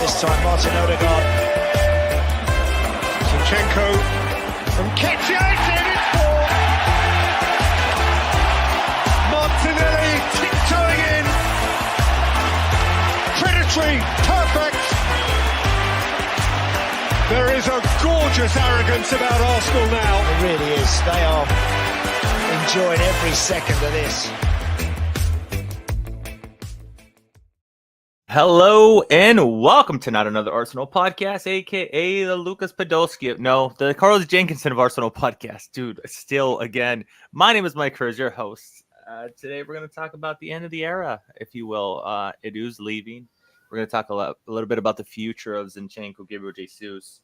this time, Martin Odegaard. Zinchenko from Ketchiate, and it's 4. Martinelli tiptoeing in. Predatory, perfect. There is a gorgeous arrogance about Arsenal now. It really is. They are enjoying every second of this. Hello and welcome to Not Another Arsenal Podcast, aka the Lucas Podolski. No, the Carlos Jenkinson of Arsenal Podcast. Dude, still again. My name is Mike Kurz, your host. Today we're going to talk about the end of the era, if you will. Edu's leaving. We're going to talk a little bit about the future of Zinchenko, Gabriel Jesus,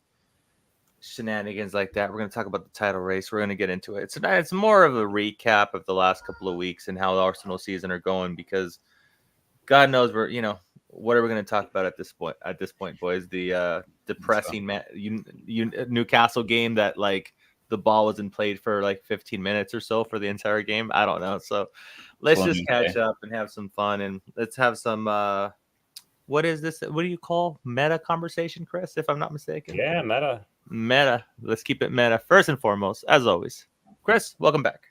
shenanigans like that. We're going to talk about the title race. We're going to get into it. It's more of a recap of the last couple of weeks and how the Arsenal season are going, because God knows what are we going to talk about at this point? At this point, boys, the depressing Newcastle game that like the ball wasn't played for like 15 minutes or so for the entire game. I don't know. So let's just catch up and have some fun, and let's have some. What is this? What do you call meta conversation, Chris? If I'm not mistaken. Yeah, meta. Meta. Let's keep it meta. First and foremost, as always, Chris, welcome back.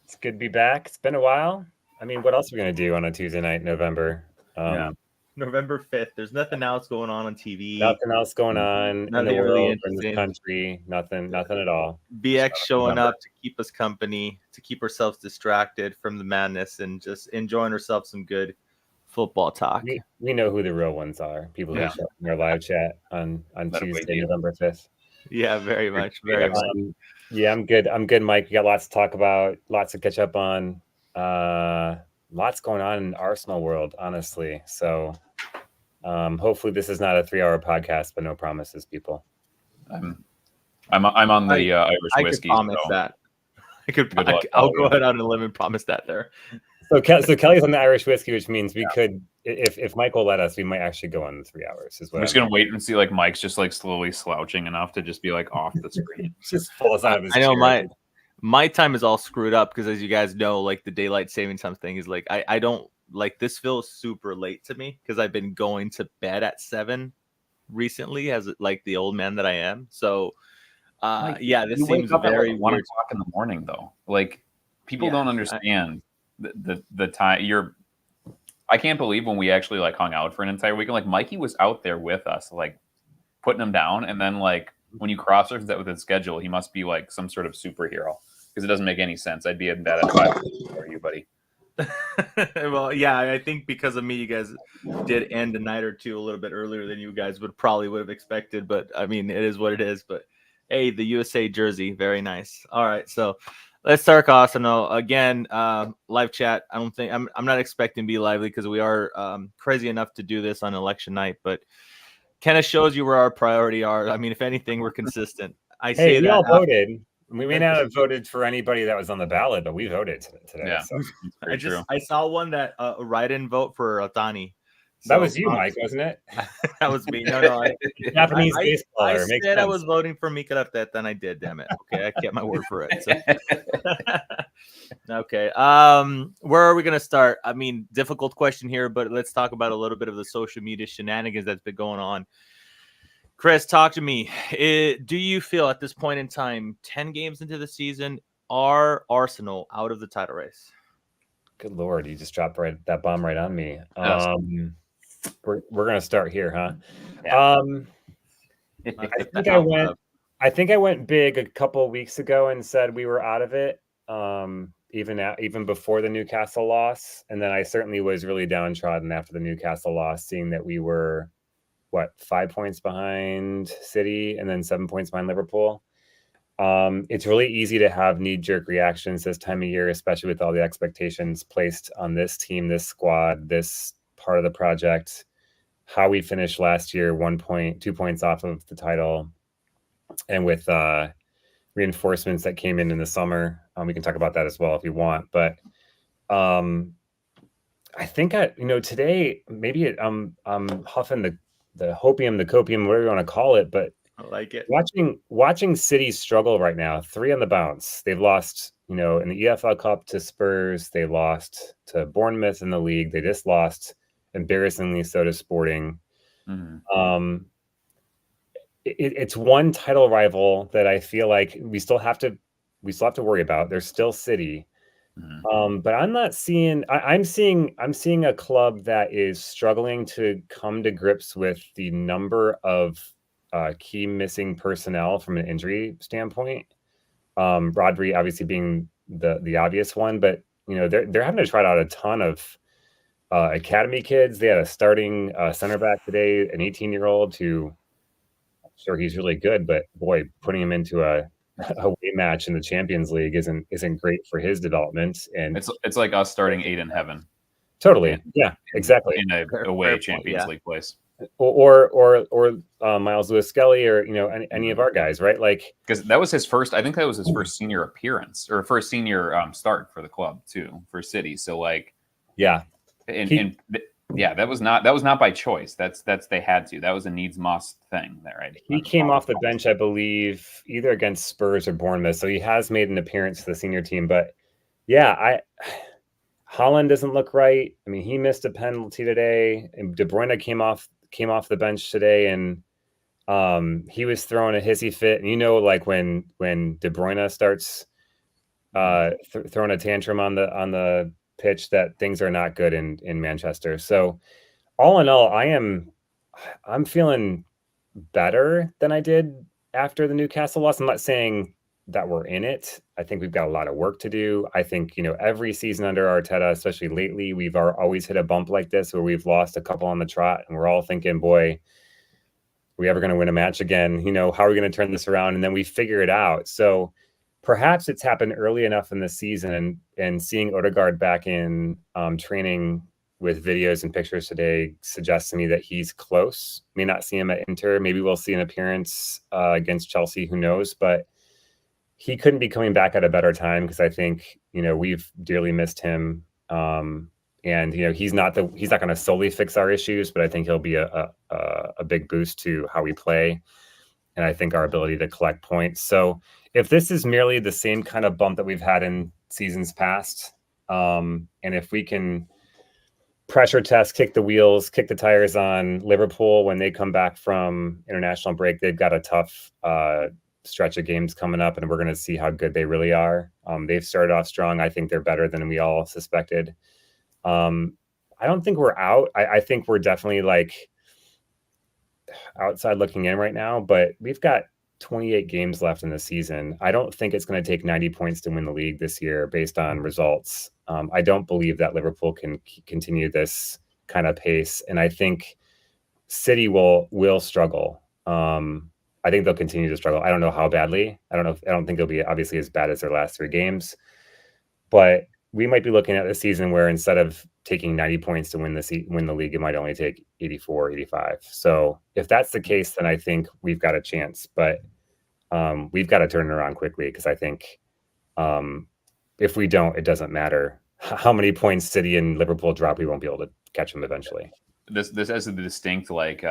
It's good to be back. It's been a while. I mean, what else are we going to do on a Tuesday night in November? November 5th. There's nothing else going on TV. Nothing else going on in the world, in this country. Nothing at all. BX showing up to keep us company, to keep ourselves distracted from the madness and just enjoying ourselves some good football talk. We know who the real ones are. People who show up in our live chat on Tuesday, November 5th. Yeah, very much. Very much. Yeah, I'm good. Mike. We got lots to talk about, lots to catch up on. Lots going on in Arsenal world, honestly. So hopefully this is not a 3-hour podcast, but no promises, people. I'm on the Irish whiskey. I could promise that. I'll go ahead on a limb and promise that there. So Kelly's on the Irish whiskey, which means we could, if Mike will let us, we might actually go on the 3 hours. I'm just gonna wait and see like Mike's just like slowly slouching enough to just be like off the screen. Just pull us out of his chair. I know my time is all screwed up because, as you guys know, like the daylight saving time thing is like I don't like this feels super late to me because I've been going to bed at 7 recently as like the old man that I am. So this seems very 1 o'clock in the morning though. Like people don't understand the time. I can't believe when we actually like hung out for an entire weekend. Like Mikey was out there with us, like putting him down, and then like when you cross-reference that with his schedule, he must be like some sort of superhero. Because it doesn't make any sense. I'd be in bed at 5 for you, buddy. Well, yeah, I think because of me, you guys did end a night or two a little bit earlier than you guys would have expected. But I mean, it is what it is. But hey, the USA jersey, very nice. All right, so let's start Arsenal again. Live chat. I'm not expecting to be lively because we are crazy enough to do this on election night, but kind of shows you where our priority are. I mean, if anything, we're consistent. We all voted. We may not have voted for anybody that was on the ballot, but we voted today. Yeah, so. I saw one that write-in vote for Otani. That was you, Mike, wasn't it? That was me. No. Japanese baseball. I said I was voting for Mikel Arteta, and I did. Damn it. Okay, I kept my word for it. So. Okay. Where are we gonna start? I mean, difficult question here, but let's talk about a little bit of the social media shenanigans that's been going on. Chris, talk to me. Do you feel at this point in time, 10 games into the season, are Arsenal out of the title race? Good Lord, you just dropped that bomb right on me. We're gonna start here, huh? Yeah. I think I went big a couple of weeks ago and said we were out of it. Even before the Newcastle loss, and then I certainly was really downtrodden after the Newcastle loss, seeing that we were 5 points behind City and then 7 points behind Liverpool. It's really easy to have knee-jerk reactions this time of year, especially with all the expectations placed on this team, this squad, this part of the project. How we finished last year, 2 points off of the title, and with reinforcements that came in the summer. We can talk about that as well if you want, but I think today maybe I'm huffing the hopium, the copium, whatever you want to call it, but I like it. Watching City struggle right now, 3 on the bounce. They've lost, in the EFL Cup to Spurs. They lost to Bournemouth in the league. They just lost, embarrassingly so, to Sporting. Mm-hmm. It's one title rival that I feel like we still have to worry about. There's still City. But I'm not seeing. I'm seeing a club that is struggling to come to grips with the number of key missing personnel from an injury standpoint. Rodri obviously being the obvious one, but they're having to try out a ton of academy kids. They had a starting center back today, an 18-year-old who, I'm sure he's really good, but boy, putting him into a away match in the Champions League isn't great for his development. And it's like us starting 8 in heaven. Totally. Yeah, exactly. In a away Champions League place. Or Miles Lewis Skelly, or any of our guys, right? Like, because that was his first. I think that was his first senior appearance, or first senior start for the club too, for City. So like, yeah, that was not by choice. That's they had to. That was a needs must thing. There, right? He came off the bench, I believe, either against Spurs or Bournemouth. So he has made an appearance for the senior team. But yeah, Haaland doesn't look right. I mean, he missed a penalty today, and De Bruyne came off the bench today, and he was throwing a hissy fit. And like when De Bruyne starts throwing a tantrum on the pitch, that things are not good in Manchester. So all in all, I'm feeling better than I did after the Newcastle loss. I'm not saying that we're in it. I think we've got a lot of work to do. I think, every season under Arteta, especially lately, we've always hit a bump like this where we've lost a couple on the trot, and we're all thinking, boy, are we ever going to win a match again? How are we going to turn this around? And then we figure it out. So perhaps it's happened early enough in the season, and seeing Odegaard back in training with videos and pictures today suggests to me that he's close. May not see him at Inter. Maybe we'll see an appearance against Chelsea. Who knows? But he couldn't be coming back at a better time, because I think, we've dearly missed him. And he's not going to solely fix our issues, but I think he'll be a big boost to how we play, and I think our ability to collect points. So if this is merely the same kind of bump that we've had in seasons past, and if we can pressure test, kick the wheels, kick the tires on Liverpool when they come back from international break, they've got a tough stretch of games coming up, and we're going to see how good they really are. They've started off strong. I think they're better than we all suspected. I don't think we're out. I think we're definitely like outside looking in right now, but we've got 28 games left in the season. I don't think it's going to take 90 points to win the league this year based on results. I don't believe that Liverpool can continue this kind of pace, and I think City will struggle. I think they'll continue to struggle. I don't know how badly. I don't think they'll be obviously as bad as their last 3 games, but we might be looking at a season where instead of taking 90 points to win the league, it might only take 84, 85. So if that's the case, then I think we've got a chance, but we've got to turn it around quickly, because I think if we don't, it doesn't matter how many points City and Liverpool drop, we won't be able to catch them eventually. This has a distinct like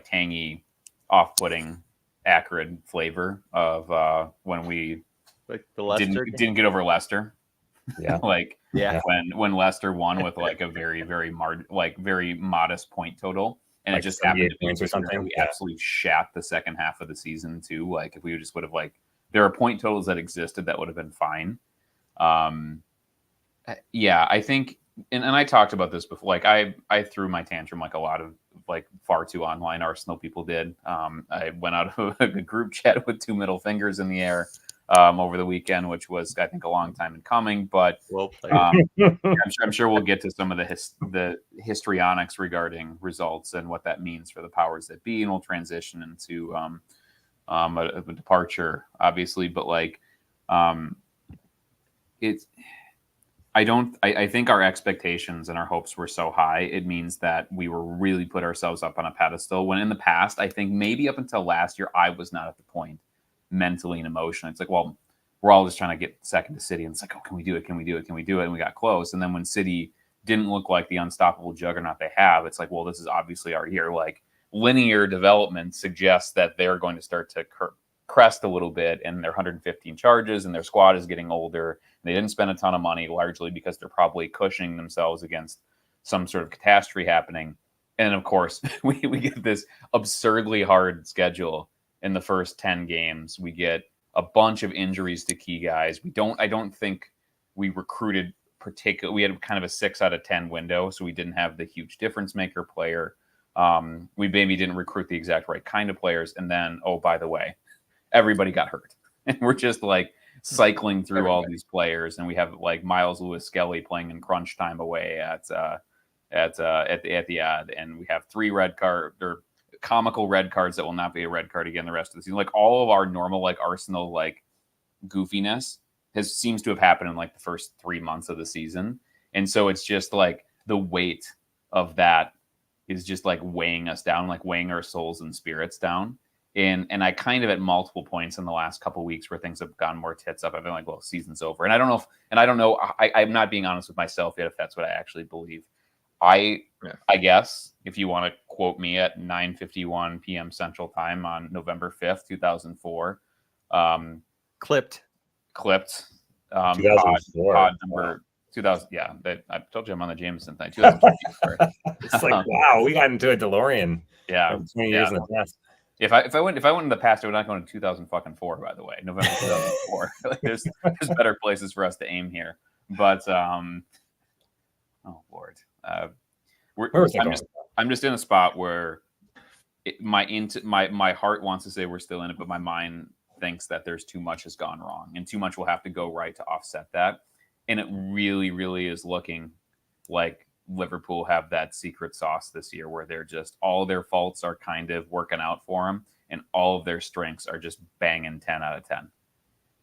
tangy, off-putting, acrid flavor of when we didn't get over Leicester. Yeah. When Leicester won with like a very, very very modest point total, and like it just happened to be points or something. We absolutely shat the second half of the season too. Like if we just would have there are point totals that existed that would have been fine. I think, and I talked about this before. Like I threw my tantrum like a lot of far too online Arsenal people did. I went out of a group chat with 2 middle fingers in the air over the weekend, which was, I think, a long time in coming. But I'm sure we'll get to some of the histrionics regarding results and what that means for the powers that be, and we'll transition into a departure, obviously. But I think our expectations and our hopes were so high, it means that we were really put ourselves up on a pedestal, when in the past, I think maybe up until last year, I was not at the point mentally and emotionally. It's like, well, we're all just trying to get second to City, and it's like, oh, can we do it? Can we do it? Can we do it? And we got close. And then when City didn't look like the unstoppable juggernaut they have, it's like, well, this is obviously our year. Like, linear development suggests that they're going to start to crest a little bit, and their 115 charges, and their squad is getting older. They didn't spend a ton of money, largely because they're probably cushioning themselves against some sort of catastrophe happening. And of course, we get this absurdly hard schedule in the first 10 games. We get a bunch of injuries to key guys. I don't think we recruited particularly. We had kind of a 6 out of 10 window, so we didn't have the huge difference maker player. We maybe didn't recruit the exact right kind of players. And then, oh, by the way, everybody got hurt. And we're just like cycling through all these players. And we have like Miles Lewis Skelly playing in crunch time away at the Etihad. And we have 3 red card or comical red cards that will not be a red card again the rest of the season. Like all of our normal like Arsenal like goofiness seems to have happened in like the first 3 months of the season. And so it's just like the weight of that is just like weighing us down, like weighing our souls and spirits down. And I kind of at multiple points in the last couple of weeks where things have gone more tits up, I've been like, well, season's over. And I don't know I'm not being honest with myself yet if that's what I actually believe. I guess if you want to quote me at 9:51 p.m. Central Time on November 5th, 2004, Clipped. 2004. Pod number 2000. Yeah, I told you I'm on the Jameson thing. 2004. It's like, wow, we got into a DeLorean. Yeah, 20 years in the past. If I went in the past, I would not go to 2004. By the way, November 2004. Like, there's better places for us to aim here. But oh Lord, I'm just in a spot where my heart wants to say we're still in it, but my mind thinks that there's too much has gone wrong and too much will have to go right to offset that. And it really, really is looking like Liverpool have that secret sauce this year where they're just all their faults are kind of working out for them and all of their strengths are just banging 10 out of 10.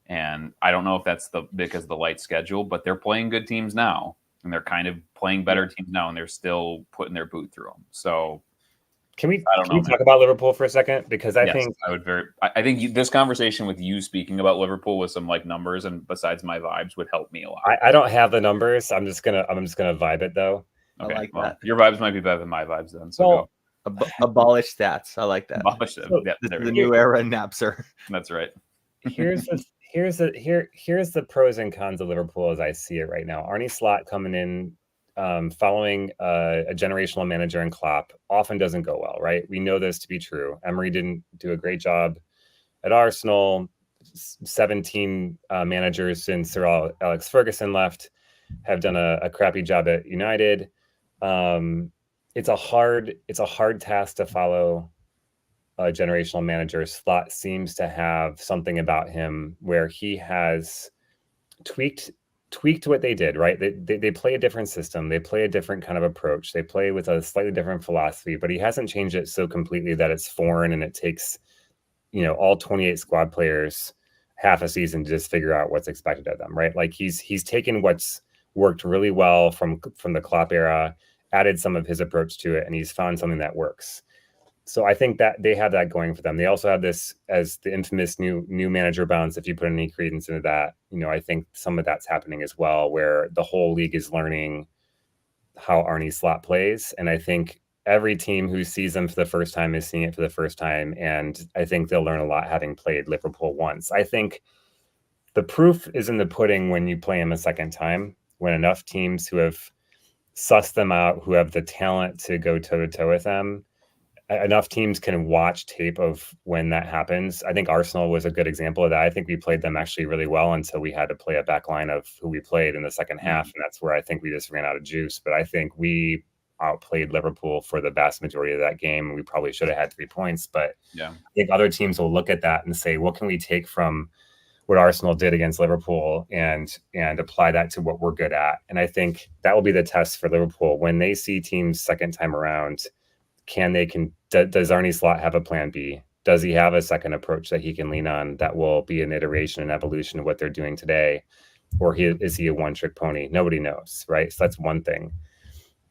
And I don't know if that's because of the light schedule, but they're playing good teams now and they're kind of playing better teams now and they're still putting their boot through them. So can we talk about Liverpool for a second? Because I think this conversation with you speaking about Liverpool with some like numbers and besides my vibes would help me a lot. I don't have the numbers. I'm just gonna vibe it though. Okay, I like that. Your vibes might be better than my vibes then. So abolish stats. I like that. Abolish them. So, the new era in Napster. That's right. Here's the pros and cons of Liverpool as I see it right now. Arne Slot coming in, following a generational manager in Klopp often doesn't go well, right? We know this to be true. Emery didn't do a great job at Arsenal. 17 managers since Sir Alex Ferguson left have done a crappy job at United. It's a hard task to follow a generational manager. Slot seems to have something about him where he has tweaked what they did, right? They play a different system. They play a different kind of approach. They play with a slightly different philosophy, but he hasn't changed it so completely that it's foreign and it takes, all 28 squad players half a season to just figure out what's expected of them, right? Like he's taken what's worked really well from the Klopp era, added some of his approach to it, and he's found something that works. So I think that they have that going for them. They also have this as the infamous new manager bounce. If you put any credence into that, I think some of that's happening as well, where the whole league is learning how Arne Slot plays. And I think every team who sees them for the first time is seeing it for the first time. And I think they'll learn a lot having played Liverpool once. I think the proof is in the pudding when you play them a second time, when enough teams who have sussed them out, who have the talent to go toe-to-toe with them, enough teams can watch tape of when that happens. I think Arsenal was a good example of that. I think we played them actually really well until we had to play a back line of who we played in the second half. And that's where I think we just ran out of juice. But I think we outplayed Liverpool for the vast majority of that game. We probably should have had 3 points. But I think other teams will look at that and say, what can we take from what Arsenal did against Liverpool and apply that to what we're good at? And I think that will be the test for Liverpool. When they see teams second time around, does Arne Slot have a plan B? Does he have a second approach that he can lean on that will be an iteration and evolution of what they're doing today? Or is he a one-trick pony? Nobody knows, right? So that's one thing.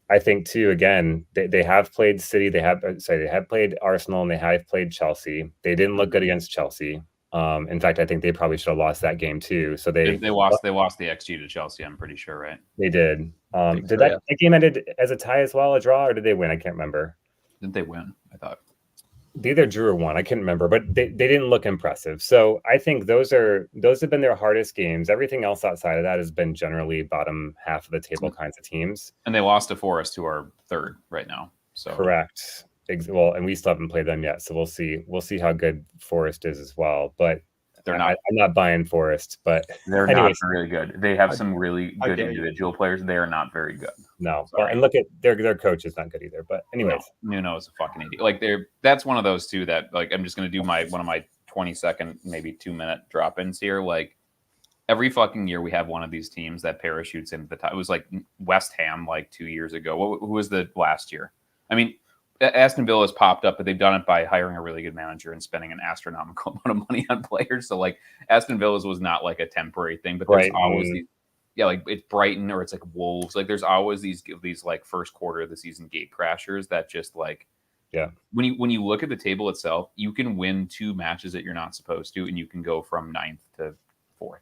I think too, again, they have played City, they have played Arsenal, and they have played Chelsea. They didn't look good against Chelsea. In fact, I think they probably should have lost that game too. So they lost the XG to Chelsea, I'm pretty sure, right? They did. That game ended as a tie as well, a draw, or did they win? I can't remember. Didn't they win? I thought they either drew or won. I couldn't remember, but they didn't look impressive. So I think those have been their hardest games. Everything else outside of that has been generally bottom half of the table kinds of teams. And they lost to Forest, who are third right now. So correct. Well, and we still haven't played them yet, so we'll see. We'll see how good Forest is as well. But they're not. I'm not buying Forest, but they're anyways, not very good. They have some really good individual players. They are not very good. No, well, and look at their coach is not good either. But anyways, Nuno is a fucking idiot. Like that's one of those two that like I'm just gonna do one of my 20-second, maybe 2-minute drop-ins here. Like every fucking year we have one of these teams that parachutes into the top. It was like West Ham like 2 years ago. Who was the last year? I mean, Aston Villa has popped up, but they've done it by hiring a really good manager and spending an astronomical amount of money on players. So like Aston Villa's was not like a temporary thing, but there's always these, like it's Brighton or it's like Wolves. Like there's always these like first quarter of the season gate crashers that just like, when you look at the table itself, you can win 2 matches that you're not supposed to, and you can go from 9th to 4th,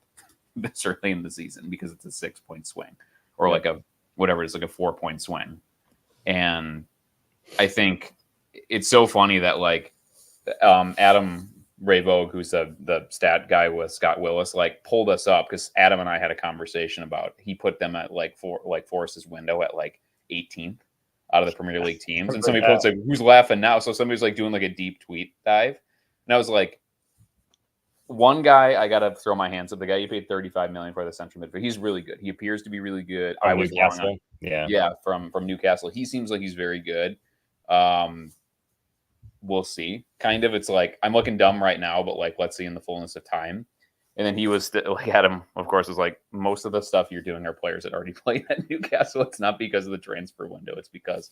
certainly in the season, because it's a 6-point swing or like a whatever it is, like a 4-point swing. And I think it's so funny that like Adam Rayvogue, who's the stat guy with Scott Willis, like pulled us up because Adam and I had a conversation about he put them at like Forest's window at like 18th out of the Premier League teams, and somebody posted like, "Who's laughing now?" So somebody's like doing like a deep tweet dive, and I was like, one guy I gotta throw my hands up. The guy you paid $35 million for, the central midfielder, he's really good. He appears to be really good. I was wrong on, yeah, from Newcastle. He seems like he's very good. We'll see. Kind of, it's like I'm looking dumb right now, but like let's see in the fullness of time. And then he was like Adam, of course, was like, most of the stuff you're doing are players that already played at Newcastle. It's not because of the transfer window. It's because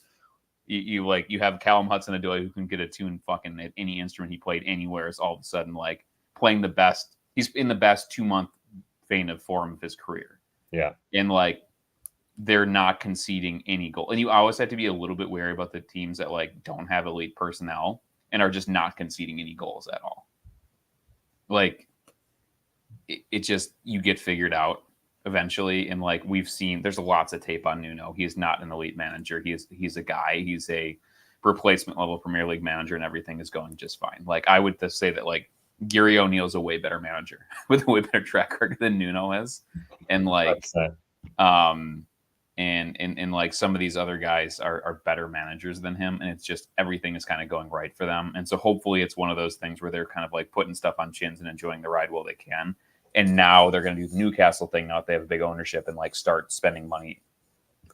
you have Callum Hudson-Odoi who can get a tune fucking at any instrument he played anywhere. Is all of a sudden like playing the best. He's in the best 2-month vein of form of his career. Yeah, and like they're not conceding any goal. And you always have to be a little bit wary about the teams that like don't have elite personnel and are just not conceding any goals at all. Like it just, you get figured out eventually. And like we've seen, there's lots of tape on Nuno. He's not an elite manager. He's a guy. He's a replacement level Premier League manager, and everything is going just fine. Like I would just say that like Gary O'Neill's a way better manager with a way better track record than Nuno is. And like, and like some of these other guys are better managers than him, and it's just everything is kind of going right for them. And so hopefully it's one of those things where they're kind of like putting stuff on chins and enjoying the ride while they can. And now they're going to do the Newcastle thing now that they have a big ownership and like start spending money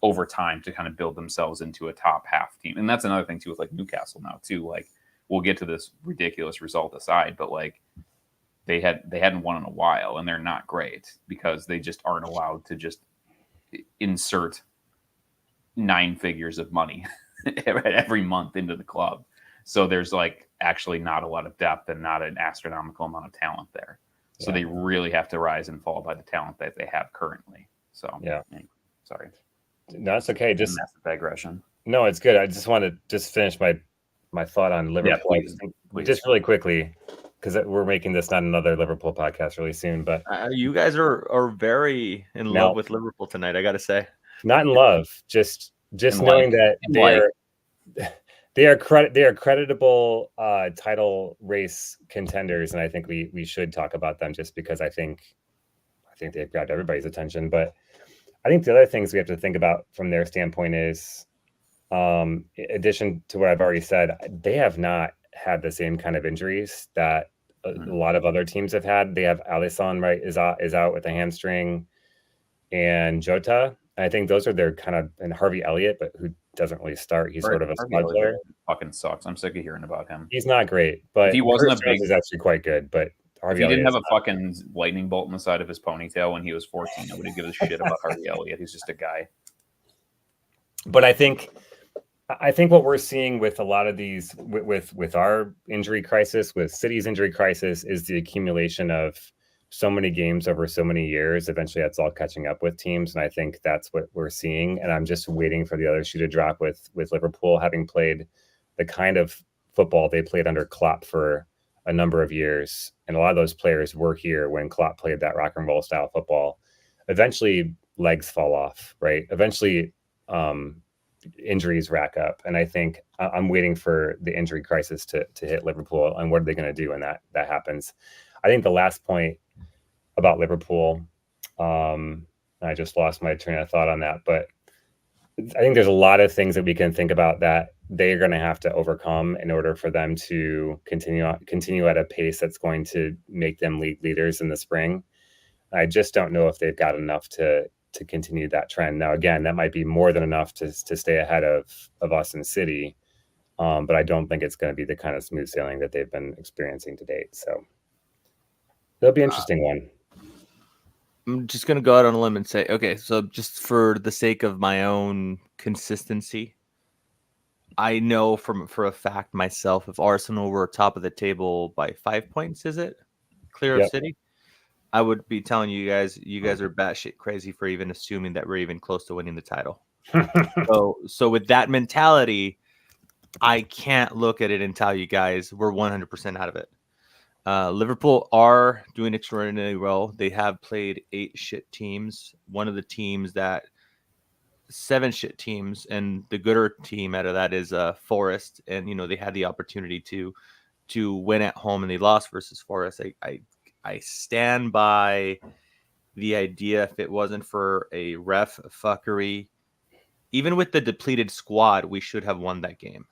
over time to kind of build themselves into a top half team. And that's another thing too with like Newcastle now too. Like we'll get to this ridiculous result aside, but like they hadn't won in a while, and they're not great because they just aren't allowed to just insert 9 figures of money every month into the club. So there's like actually not a lot of depth and not an astronomical amount of talent there. So they really have to rise and fall by the talent that they have currently. So sorry. No, it's okay. Just massive digression. No, it's good. I just want to finish my thought on Liverpool. Please. Just really quickly, because we're making this not another Liverpool podcast really soon. But you guys are very in love with Liverpool tonight, I got to say. Not in love, just knowing that they are creditable title race contenders, and I think we should talk about them just because I think they've grabbed everybody's attention. But I think the other things we have to think about from their standpoint is, in addition to what I've already said, they have not had the same kind of injuries that a lot of other teams have had. They have Alisson, right, is out with a hamstring, and Jota. I think those are their kind of, and Harvey Elliott, but who doesn't really start. He's sort of a squad player. Fucking sucks. I'm sick of hearing about him. He's not great, but if he wasn't he's actually quite good. But Harvey Elliott didn't have a fucking lightning bolt in the side of his ponytail when he was 14, nobody gives a shit about Harvey Elliott. He's just a guy. But I think what we're seeing with a lot of these, with our injury crisis, with City's injury crisis, is the accumulation of so many games over so many years. Eventually that's all catching up with teams, and I think that's what we're seeing. And I'm just waiting for the other shoe to drop with Liverpool having played the kind of football they played under Klopp for a number of years, and a lot of those players were here when Klopp played that rock and roll style football. Eventually legs fall off, right? Eventually injuries rack up, and I think I'm waiting for the injury crisis to hit Liverpool, and what are they going to do when that happens? I think the last point about Liverpool, I just lost my train of thought on that, but I think there's a lot of things that we can think about that they're going to have to overcome in order for them to continue at a pace that's going to make them league leaders in the spring. I just don't know if they've got enough to continue that trend. Now, again, that might be more than enough to stay ahead of us in City, but I don't think it's going to be the kind of smooth sailing that they've been experiencing to date. So it'll be an interesting one. I'm just going to go out on a limb and say, okay, so just for the sake of my own consistency, I know for a fact myself, if Arsenal were top of the table by 5 points, is it clear of City? I would be telling you guys are batshit crazy for even assuming that we're even close to winning the title. So with that mentality, I can't look at it and tell you guys we're 100% out of it. Liverpool are doing extraordinarily well. They have played 8 shit teams. One of the teams that 7 shit teams, and the gooder team out of that is Forest. And they had the opportunity to win at home, and they lost versus Forest. I stand by the idea, if it wasn't for a ref fuckery, even with the depleted squad, we should have won that game.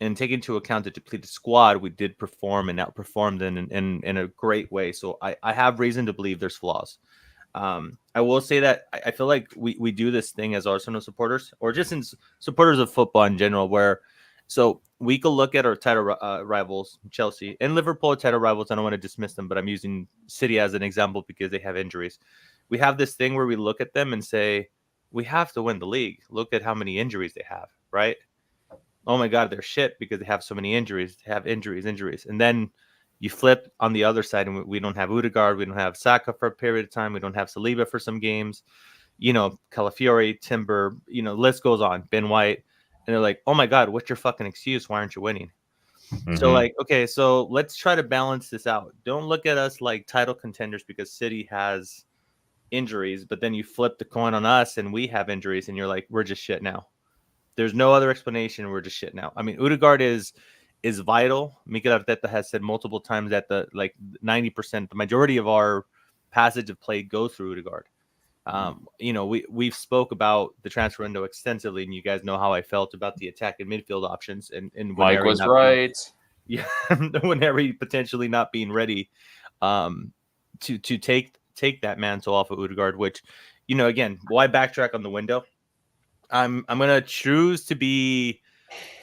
And take into account the depleted squad, we did perform and outperformed in a great way. So I have reason to believe there's flaws. I will say that I feel like we do this thing as Arsenal supporters, or just in supporters of football in general, where so we could look at our title rivals, Chelsea and Liverpool, title rivals. I don't want to dismiss them, but I'm using City as an example because they have injuries. We have this thing where we look at them and say, we have to win the league. Look at how many injuries they have, right? Oh my God, they're shit because they have so many injuries. They have injuries. And then you flip on the other side, and we don't have Odegaard. We don't have Saka for a period of time. We don't have Saliba for some games. Calafiori, Timber, list goes on. Ben White. And they're like, oh my God, what's your fucking excuse? Why aren't you winning? Mm-hmm. So okay, so let's try to balance this out. Don't look at us like title contenders because City has injuries, but then you flip the coin on us and we have injuries, and you're like, we're just shit now. There's no other explanation. We're just shit now. I mean, Odegaard is vital. Mikel Arteta has said multiple times that 90%, the majority of our passage of play goes through Odegaard. We've spoke about the transfer window extensively, and you guys know how I felt about the attack and midfield options. And Mike was right. When Harry potentially not being ready to take that mantle off of Odegaard, which, again, why backtrack on the window? I'm gonna choose to be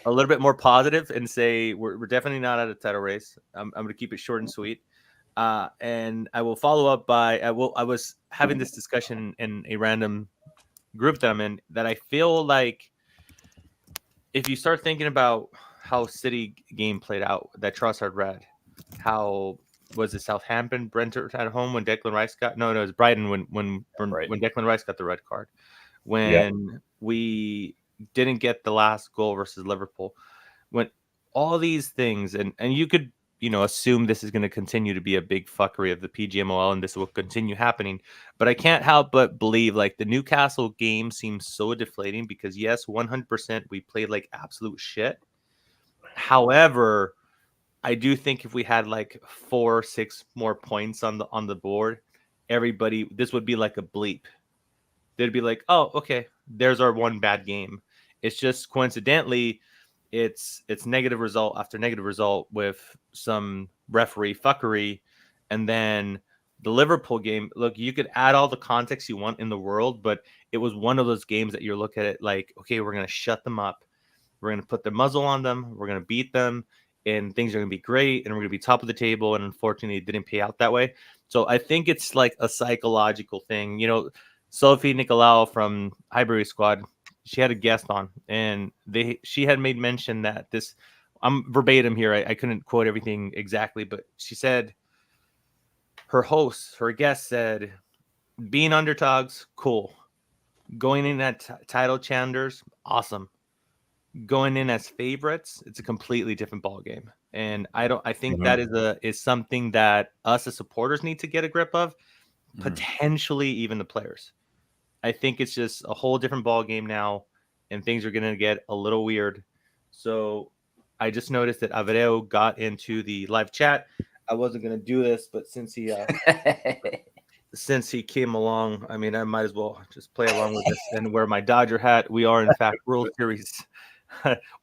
a little bit more positive and say we're definitely not out of title race. I'm gonna keep it short and sweet. And I will follow up by I was having this discussion in a random group that I'm in, that I feel like if you start thinking about how City game played out, that Trossard read, how was it Southampton, Brentford at home when Declan Rice got it was Brighton when Declan Rice got the red card, when we didn't get the last goal versus Liverpool, when all these things, and you could assume this is going to continue to be a big fuckery of the PGMOL, and this will continue happening. But I can't help but believe like the Newcastle game seems so deflating because yes, 100% we played like absolute shit. However, I do think if we had like 4 or 6 more points on the board, this would be like a bleep. They'd be like, oh, okay, there's our one bad game. It's just coincidentally, it's negative result after negative result with some referee fuckery. And then the Liverpool game, look, you could add all the context you want in the world, but it was one of those games that you're looking at it like, okay, we're going to shut them up. We're going to put the muzzle on them. We're going to beat them, and things are going to be great, and we're going to be top of the table. And unfortunately, it didn't pay out that way. So I think it's like a psychological thing. Sophie Nicolau from Highbury Squad, she had a guest on, and she had made mention that this, I'm verbatim here, I couldn't quote everything exactly, but she said her guest said, being underdogs, cool. Going in at title challengers, awesome. Going in as favorites, it's a completely different ball game. And I think that is something that us as supporters need to get a grip of, potentially even the players. I think it's just a whole different ball game now, and things are going to get a little weird. So I just noticed that Avereo got into the live chat. I wasn't going to do this, but since he since he came along, I mean, I might as well just play along with this and wear my Dodger hat. We are, in fact, World Series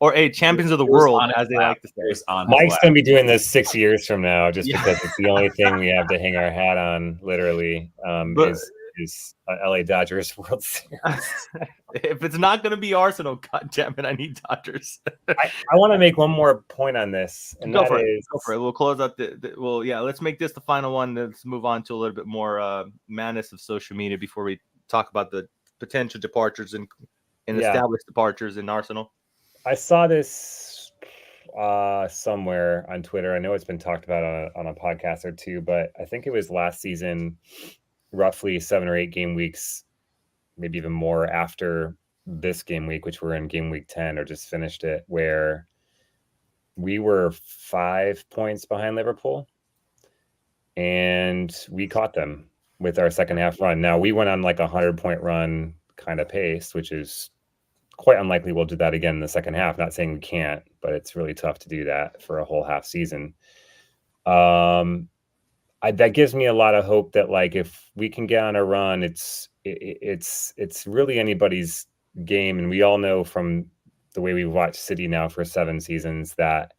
or champions of the world, as they like to say. Mike's going to be doing this 6 years from now just because it's the only thing we have to hang our hat on, literally, is LA Dodgers World Series. If it's not going to be Arsenal, God damn it, I need Dodgers. I want to make one more point on this, and Go for it. We'll close out let's make this the final one. Let's move on to a little bit more madness of social media before we talk about the potential departures and established departures in Arsenal. I saw this somewhere on Twitter. I know it's been talked about on a podcast or two, but I think it was last season, roughly 7 or 8 game weeks, maybe even more after this game week, which we're in game week 10 or just finished it, where we were 5 points behind Liverpool and we caught them with our second half run. Now we went on like a 100-point run kind of pace, which is quite unlikely we'll do that again in the second half. Not saying we can't, but it's really tough to do that for a whole half season. That gives me a lot of hope that, like, if we can get on a run, it's really anybody's game. And we all know from the way we've watched City now for 7 seasons that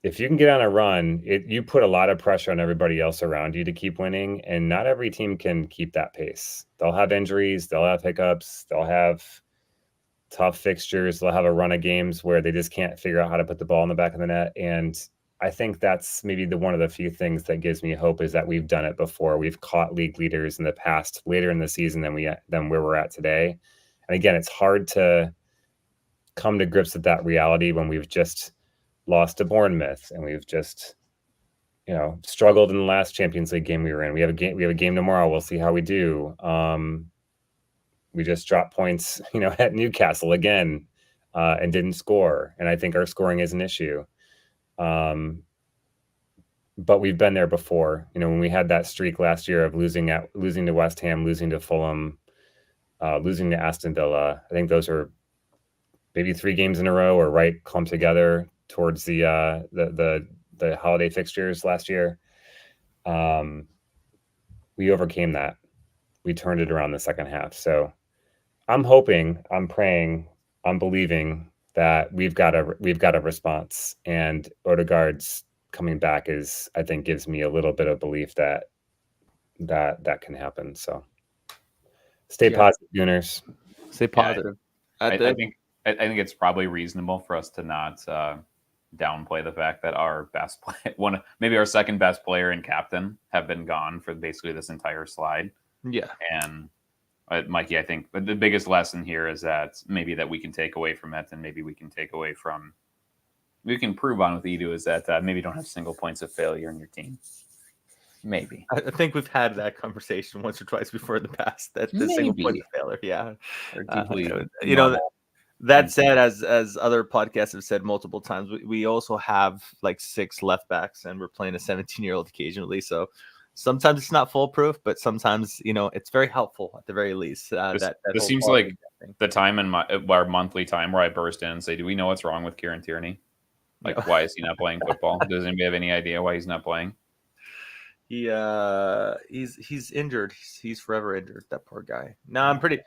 if you can get on a run, you put a lot of pressure on everybody else around you to keep winning. And not every team can keep that pace. They'll have injuries, they'll have hiccups, they'll have tough fixtures, they'll have a run of games where they just can't figure out how to put the ball in the back of the net. And I think that's maybe one of the few things that gives me hope is that we've done it before. We've caught league leaders in the past later in the season than where we're at today. And again, it's hard to come to grips with that reality when we've just lost to Bournemouth and we've just, struggled in the last Champions League game we were in. We have a game tomorrow. We'll see how we do. We just dropped points, at Newcastle again, and didn't score. And I think our scoring is an issue. But we've been there before, when we had that streak last year of losing to West Ham, losing to Fulham, losing to Aston Villa. I think those are maybe 3 games in a row or right clumped together towards the holiday fixtures last year. We overcame that. We turned it around the second half. So I'm hoping, I'm praying, I'm believing that we've got a response, and Odegaard's coming back gives me a little bit of belief that can happen. So stay positive, Gooners. Stay positive. I think it's probably reasonable for us to not downplay the fact that our best play, maybe our second best player and captain have been gone for basically this entire slide. Yeah, and Mikey, I think the biggest lesson here is that maybe that we can take away from it, and maybe we can prove on with Edu is that maybe don't have single points of failure in your team. Maybe. I think we've had that conversation once or twice before in the past. That the single point of failure, yeah. That said, as other podcasts have said multiple times, we also have like 6 left backs, and we're playing a 17-year-old occasionally. So sometimes it's not foolproof, but sometimes it's very helpful at the very least. This seems like the time in our monthly time where I burst in and say, "Do we know what's wrong with Kieran Tierney? Like, why is he not playing football? Does anybody have any idea why he's not playing?" He's injured. He's forever injured. That poor guy. No, I'm pretty.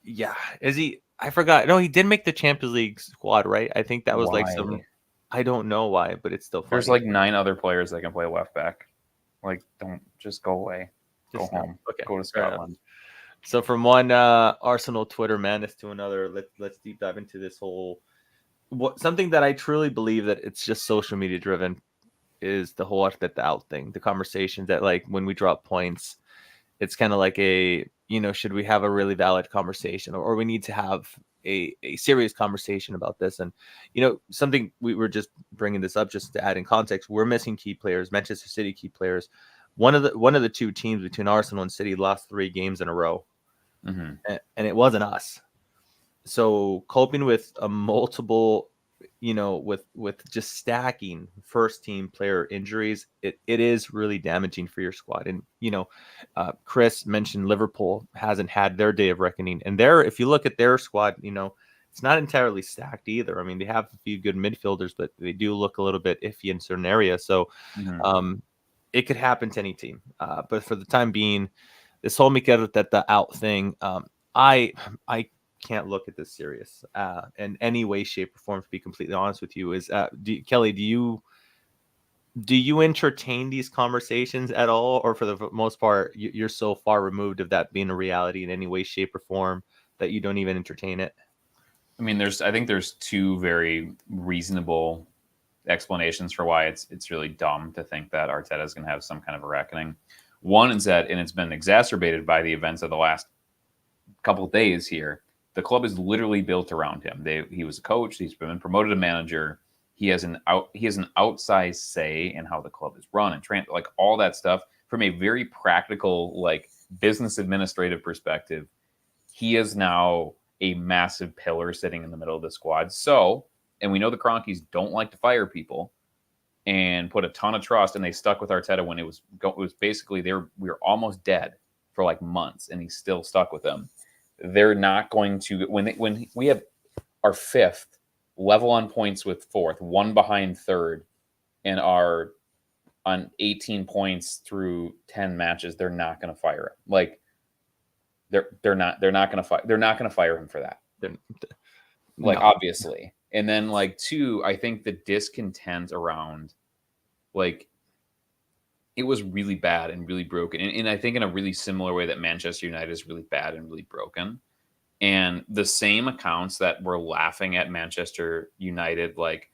Yeah, is he? I forgot. No, he did make the Champions League squad, right? I think that was like some. I don't know why, but it's still funny. There's like 9 other players that can play left back. Like, don't just go away. Go home. Okay. Go to Scotland. So from one Arsenal Twitter madness to another, let's deep dive into this whole something that I truly believe that it's just social media driven is the whole Arteta out thing. The conversation that, like, when we drop points, it's kind of like should we have a really valid conversation, or we need to have a serious conversation about this? And something we were just bringing this up just to add in context. We're missing key players, Manchester City key players. One of the 2 teams between Arsenal and City lost 3 games in a row, and it wasn't us. So coping with a multiple, with just stacking first team player injuries, it is really damaging for your squad. And Chris mentioned Liverpool hasn't had their day of reckoning, and if you look at their squad, it's not entirely stacked either. I mean, they have a few good midfielders, but they do look a little bit iffy in certain areas. So it could happen to any team. But for the time being, this whole Mikel Arteta out thing, I can't look at this serious in any way, shape, or form. To be completely honest with you, Kelly, do you entertain these conversations at all, or for the most part, you're so far removed of that being a reality in any way, shape, or form that you don't even entertain it? I mean, I think there's two very reasonable explanations for why it's really dumb to think that Arteta is going to have some kind of a reckoning. One is that, and it's been exacerbated by the events of the last couple of days here, the club is literally built around him. He was a coach. He's been promoted to manager. He has an outsized say in how the club is run and like all that stuff from a very practical, like business administrative perspective. He is now a massive pillar sitting in the middle of the squad. So, and we know the Cronkies don't like to fire people and put a ton of trust, and they stuck with Arteta when it was basically we were almost dead for like months, and he still stuck with them. They're not going to when we have our fifth, level on points with fourth, one behind third, and are on 18 points through 10 matches. They're not going to fire him. Like they're not going to fire him for that. Like no. Obviously. And then like two, I think the discontent around like it was really bad and really broken. And I think in a really similar way that Manchester United is really bad and really broken. And the same accounts that were laughing at Manchester United, like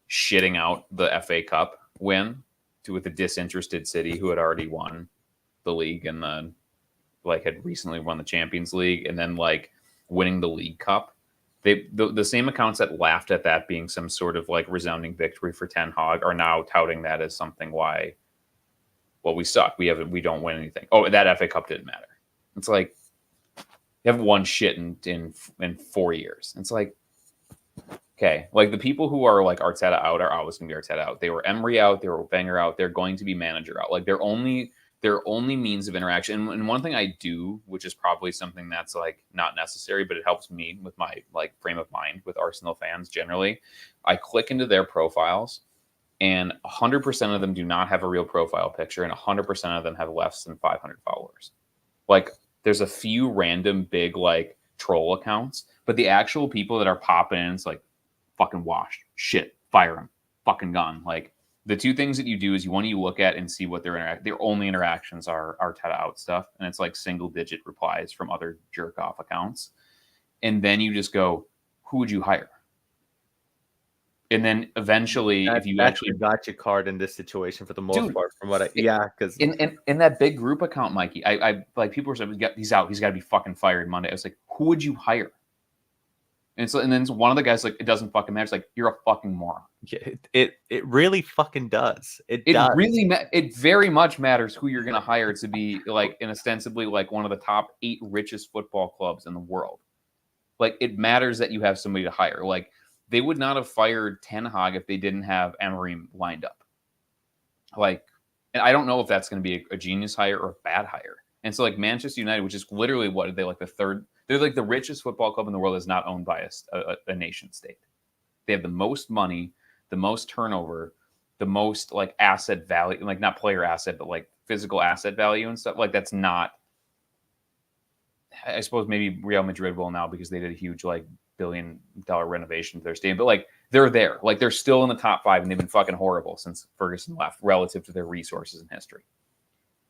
shitting out the FA Cup win with a disinterested City who had already won the league and had recently won the Champions League and then like winning the League Cup. The same accounts that laughed at that being some sort of like resounding victory for Ten Hag are now touting that as something we suck. We don't win anything. Oh, that FA Cup didn't matter. It's like, you haven't won shit in 4 years. It's like, okay, like the people who are like Arteta out are always going to be Arteta out. They were Emery out. They were Wenger out. They're going to be manager out. Like their only means of interaction. And one thing I do, which is probably something that's like not necessary, but it helps me with my like frame of mind with Arsenal fans generally. I click into their profiles, and 100% of them do not have a real profile picture, and 100% of them have less than 500 followers. Like, there's a few random big like troll accounts, but the actual people that are popping in, it's like fucking washed, shit, fire them, fucking gone. Like the two things that you do is you look at and see what their only interactions are Arteta out stuff, and it's like single digit replies from other jerk off accounts, and then you just go, who would you hire? And then eventually, if you actually got your card in this situation for the most part, from what because in that big group account, Mikey, I like people were saying he's out, he's got to be fucking fired Monday. I was like, who would you hire? And then one of the guys like, it doesn't fucking matter. It's like, you're a fucking moron. Yeah, it really fucking does. It very much matters who you're gonna hire to be like an ostensibly like one of the top 8 richest football clubs in the world. Like it matters that you have somebody to hire. Like. They would not have fired Ten Hag if they didn't have Emery lined up. Like, and I don't know if that's going to be a genius hire or a bad hire. And so, like Manchester United, which is literally what they like they're like the richest football club in the world, is not owned by a nation state. They have the most money, the most turnover, the most like asset value, like not player asset, but like physical asset value and stuff. Like that's not. I suppose maybe Real Madrid will now because they did a huge like $1 billion renovation to their stadium, but like they're there, like they're still in the top 5, and they've been fucking horrible since Ferguson left relative to their resources and history.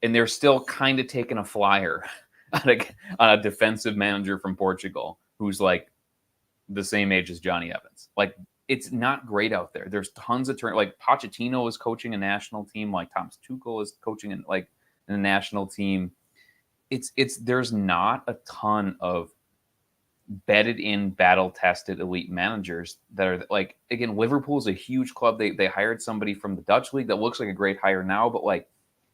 And they're still kind of taking a flyer on a defensive manager from Portugal who's like the same age as Johnny Evans. Like it's not great out there. There's tons of like Pochettino is coaching a national team, like Thomas Tuchel is coaching in a national team. There's not a ton of bedded in, battle tested elite managers that are like, again, Liverpool's a huge club. They hired somebody from the Dutch league that looks like a great hire now, but like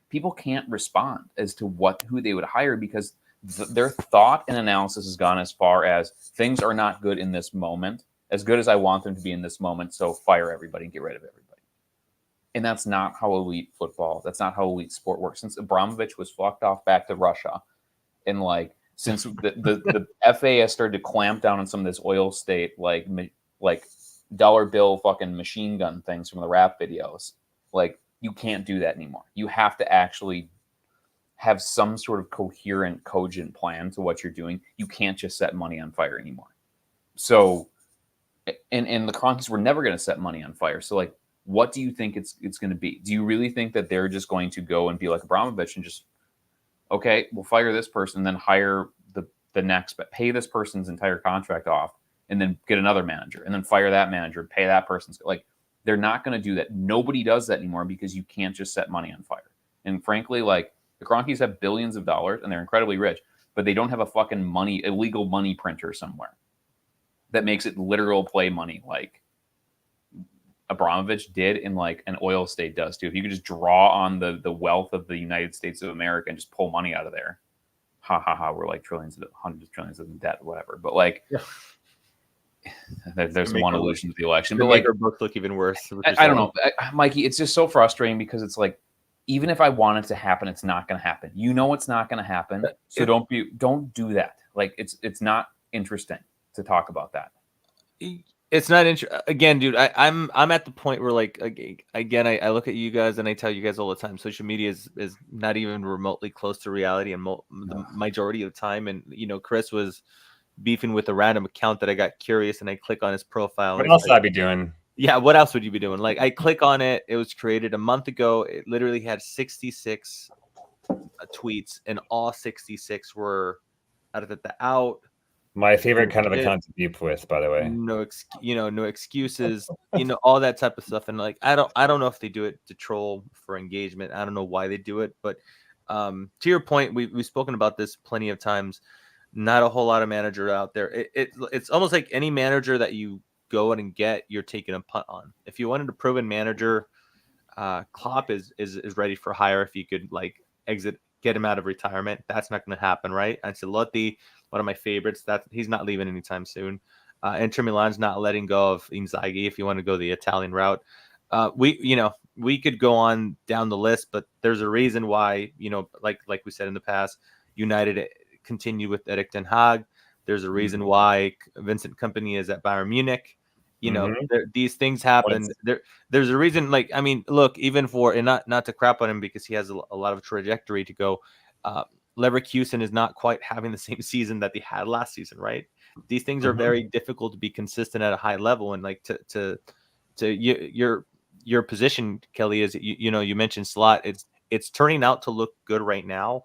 people can't respond as to who they would hire because their thought and analysis has gone as far as things are not good in this moment, as good as I want them to be in this moment. So fire everybody and get rid of everybody. And that's not how elite football, that's not how elite sport works. Since Abramovich was fucked off back to Russia, and like since the FA has started to clamp down on some of this oil state, like dollar bill fucking machine gun things from the rap videos, like You can't do that anymore. You have to actually have some sort of coherent, cogent plan to what you're doing. You can't just set money on fire anymore. So, and the Kroenkes were never going to set money on fire. So, like, what do you think it's going to be? Do you really think that they're just going to go and be like Abramovich and just, okay, we'll fire this person, then hire the next, but pay this person's entire contract off, and then get another manager, and then fire that manager, pay that person's, like, they're not going to do that. Nobody does that anymore because you can't just set money on fire. And frankly, like, the Kroenkes have billions of dollars and they're incredibly rich, but they don't have a fucking illegal money printer somewhere that makes it literal play money like Abramovich did and like an oil state does too. If you could just draw on the wealth of the United States of America and just pull money out of there, we're like hundreds of trillions of debt, whatever. But like, there's one illusion to the election. But like, our books look even worse. I don't know, Mikey. It's just so frustrating because it's like, even if I want it to happen, it's not going to happen. You know, it's not going to happen. So don't do that. Like, it's not interesting to talk about that. It's not again, dude. I'm at the point where, like, again, I look at you guys and I tell you guys all the time, social media is not even remotely close to reality, and the majority of the time. And you know, Chris was beefing with a random account that I got curious, and I click on his profile. What else would I be doing? Yeah, what else would you be doing? Like, I click on it. It was created a month ago. It literally had 66 tweets, and all 66 were out. My favorite kind of account to beef with, by the way. No excuses, all that type of stuff. And like, I don't know if they do it to troll for engagement. I don't know why they do it, but to your point, we've spoken about this plenty of times. Not a whole lot of manager out there. It's almost like any manager that you go out and get, you're taking a punt on. If you wanted a proven manager, Klopp is ready for hire. If you could like get him out of retirement, that's not going to happen, right? Ancelotti, one of my favorites, that he's not leaving anytime soon. Inter Milan's not letting go of Inzaghi if you want to go the Italian route. We could go on down the list, but there's a reason why, like we said in the past, United continued with Erik ten Hag. There's a reason why Vincent Kompany is at Bayern Munich. These things happen. There's a reason. Like, I mean, look, even for, and not to crap on him because he has a lot of trajectory to go. Leverkusen is not quite having the same season that they had last season, right? These things are very difficult to be consistent at a high level, and like to your position, Kelly, is you mentioned Slot. It's turning out to look good right now,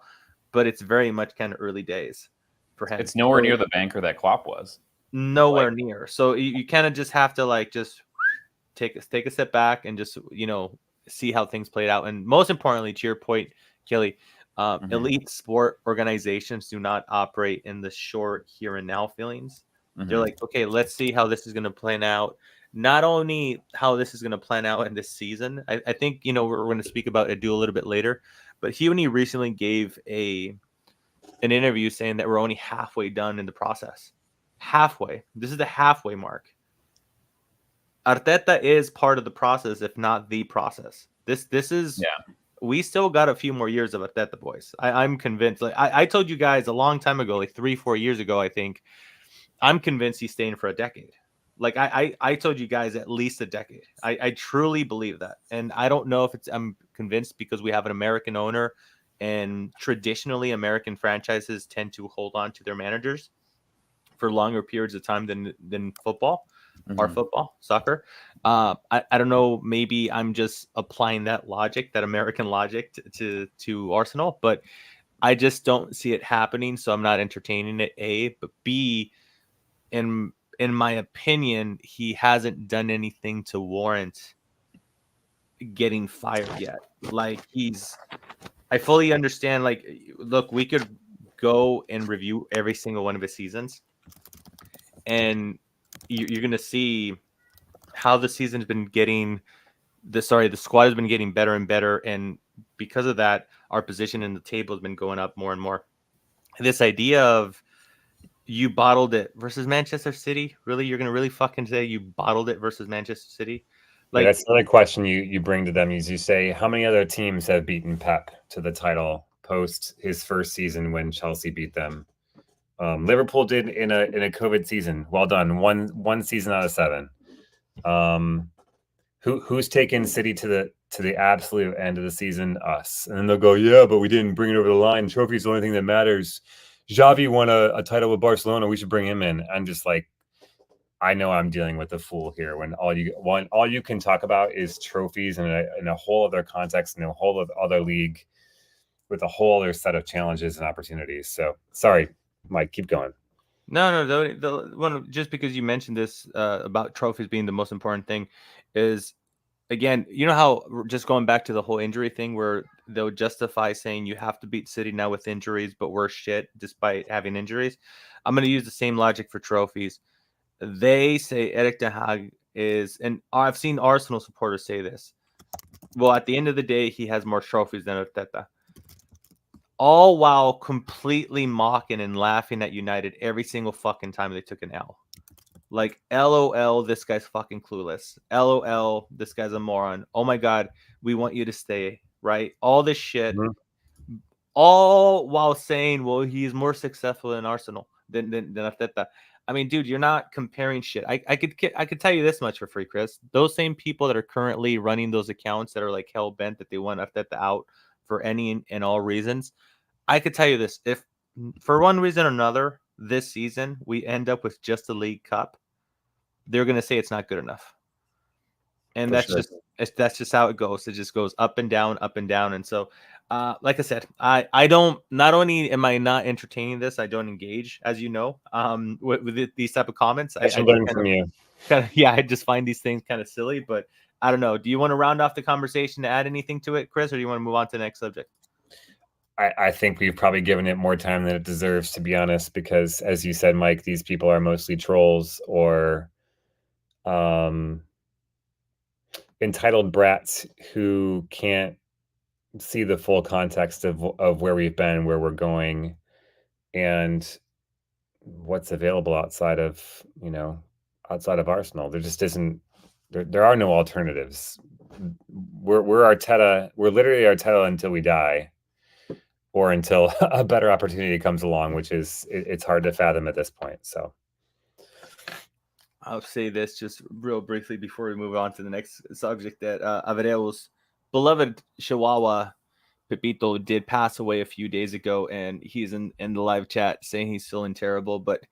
but it's very much kind of early days for him. It's nowhere near the banker that Klopp was. Nowhere near. So you kind of just have to like just take a step back and just see how things played out. And most importantly, to your point, Kelly, elite sport organizations do not operate in the short here and now feelings. They're like, okay, let's see how this is going to plan out. Not only how this is going to plan out in this season. I think we're going to speak about Edu a little bit later, but he recently gave an interview saying that we're only halfway done in the process. Halfway. This is the halfway mark. Arteta is part of the process, if not the process. This is we still got a few more years of Arteta, boys. I'm convinced. Like I told you guys a long time ago, like 3-4 years ago, I think. I'm convinced he's staying for a decade. Like I told you guys at least a decade. I truly believe that. And I don't know if I'm convinced because we have an American owner, and traditionally American franchises tend to hold on to their managers for longer periods of time than football or soccer. I don't know. Maybe I'm just applying that logic, that American logic to Arsenal, but I just don't see it happening. So I'm not entertaining it. A, but B, in my opinion, he hasn't done anything to warrant getting fired yet. Like I fully understand. Like, look, we could go and review every single one of his seasons, and you're going to see how the season's been getting. The squad has been getting better and better, and because of that, our position in the table has been going up more and more. This idea of you bottled it versus Manchester City, really, you're going to really fucking say you bottled it versus Manchester City? Like, that's another question you bring to them. Is you say, how many other teams have beaten Pep to the title post his first season when Chelsea beat them? Liverpool did in a COVID season. Well done. One season out of 7. who's taken City to the absolute end of the season? Us. And then they'll go, yeah, but we didn't bring it over the line. Trophy's the only thing that matters. Xavi won a title with Barcelona. We should bring him in. I'm just like, I know I'm dealing with a fool here when all you can talk about is trophies in a whole other context, in a whole other league with a whole other set of challenges and opportunities. So sorry, Mike, keep going. No, the one, just because you mentioned this about trophies being the most important thing is, again, you know how, just going back to the whole injury thing where they'll justify saying you have to beat City now with injuries, but we're shit despite having injuries. I'm going to use the same logic for trophies. They say Erik ten Hag is, and I've seen Arsenal supporters say this, well, at the end of the day, he has more trophies than Arteta. All while completely mocking and laughing at United every single fucking time they took an L. Like, LOL, this guy's fucking clueless. LOL, this guy's a moron. Oh my God, we want you to stay, right? All this shit. Mm-hmm. All while saying, well, he's more successful in Arsenal than Arteta. I mean, dude, you're not comparing shit. I could tell you this much for free, Chris. Those same people that are currently running those accounts that are like hell bent that they want Arteta out for any and all reasons, I could tell you this: if for one reason or another this season we end up with just the League Cup, they're going to say it's not good enough, and that's just how it goes. It just goes up and down, and so. Like I said, I don't, not only am I not entertaining this, I don't engage, as you know, with these type of comments. I learn from you. I just find these things kind of silly, but I don't know. Do you want to round off the conversation to add anything to it, Chris, or do you want to move on to the next subject? I think we've probably given it more time than it deserves, to be honest, because as you said, Mike, these people are mostly trolls or entitled brats who can't see the full context of where we've been, where we're going, and what's available outside of Arsenal. There just isn't. There are no alternatives. We're Arteta. We're literally Arteta until we die, or until a better opportunity comes along, which is it's hard to fathom at this point. So I'll say this just real briefly before we move on to the next subject, that Avereo's beloved Chihuahua Pepito did pass away a few days ago, and he's in the live chat saying he's feeling terrible. But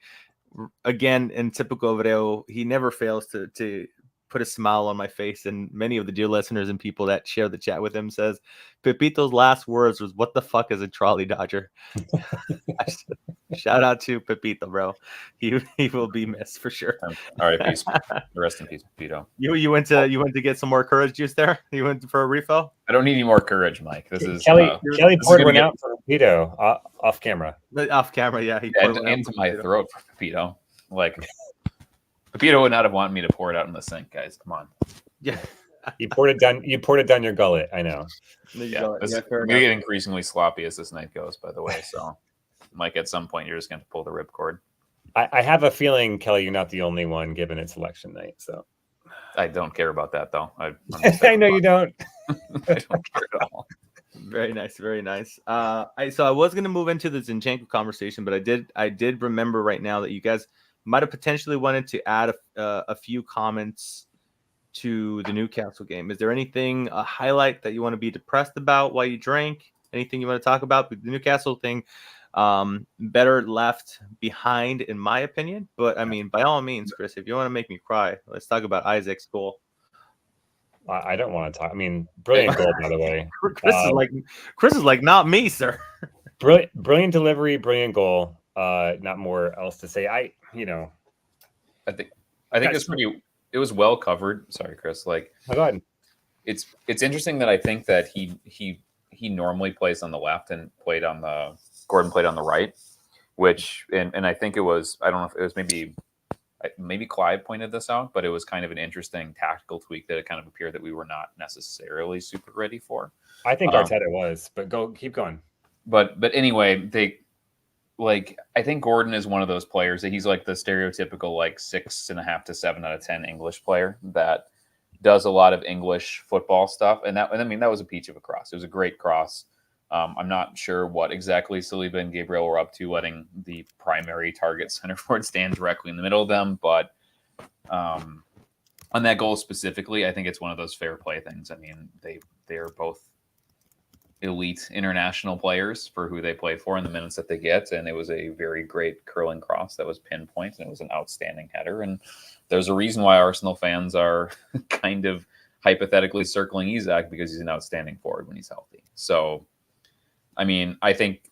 again, in typical Avereo, he never fails to put a smile on my face. And many of the dear listeners and people that share the chat with him says Pepito's last words was, "What the fuck is a trolley dodger?" Shout out to Pepito, bro. He will be missed for sure. All right, peace. Rest in peace, Pepito. You went to get some more courage juice there? You went for a refill? I don't need any more courage, Mike. This is Kelly poured one out for Pepito off camera. Off camera, yeah. He poured one into my throat for Pepito. Like, Pepito would not have wanted me to pour it out in the sink, guys. Come on. Yeah. You poured it down your gullet. I know. Yeah, I'm gonna get increasingly sloppy as this night goes, by the way. So, Mike, at some point, you're just going to pull the ripcord. I have a feeling, Kelly, you're not the only one, given it's election night. So, I don't care about that, though. I know you don't. I don't care at all. Very nice, very nice. So I was going to move into the Zinchenko conversation, but I did remember right now that you guys might have potentially wanted to add a few comments to the Newcastle game. Is there anything, a highlight that you want to be depressed about while you drink? Anything you want to talk about? The Newcastle thing, better left behind, in my opinion. But I mean, by all means, Chris, if you want to make me cry, let's talk about Isaac's goal. I don't want to talk. I mean, brilliant goal, by the way. Chris is like, not me, sir. Brilliant delivery, brilliant goal. Not more else to say. I think it's pretty. It was well covered. Sorry, Chris. Like, go ahead. It's interesting that I think that he normally plays on the left and Gordon played on the right, which and I think it was, I don't know if it was maybe Clive pointed this out, but it was kind of an interesting tactical tweak that it kind of appeared that we were not necessarily super ready for. I think Arteta was, but keep going. But anyway, I think Gordon is one of those players that he's like the stereotypical like 6.5 to 7 out of 10 English player that does a lot of English football stuff. And that was a peach of a cross. It was a great cross. I'm not sure what exactly Saliba and Gabriel were up to, letting the primary target center forward stand directly in the middle of them. But On that goal specifically, I think it's one of those fair play things. I mean, they are both elite international players for who they play for and the minutes that they get, and it was a very great curling cross that was pinpoint, and it was an outstanding header. And there's a reason why Arsenal fans are kind of hypothetically circling Isak, because he's an outstanding forward when he's healthy. So, I mean, I think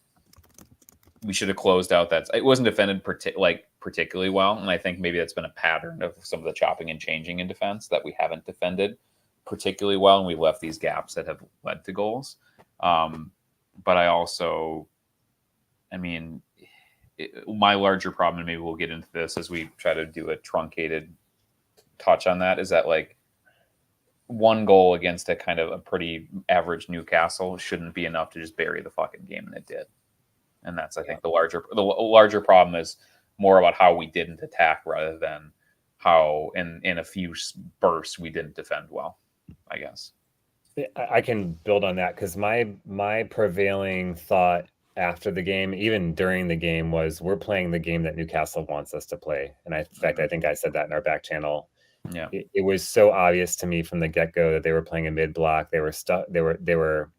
we should have closed out that. It wasn't defended particularly well, and I think maybe that's been a pattern of some of the chopping and changing in defense, that we haven't defended particularly well, and we've left these gaps that have led to goals. But my larger problem, and maybe we'll get into this as we try to do a truncated touch on that, is that like one goal against a kind of a pretty average Newcastle shouldn't be enough to just bury the fucking game, and it did. And that's, I think, the larger problem is more about how we didn't attack rather than how in a few bursts we didn't defend well, I guess. I can build on that, because my prevailing thought after the game, even during the game, was we're playing the game that Newcastle wants us to play. And in fact, I think I said that in our back channel. Yeah, it was so obvious to me from the get-go that they were playing a mid block. They were stuck. They were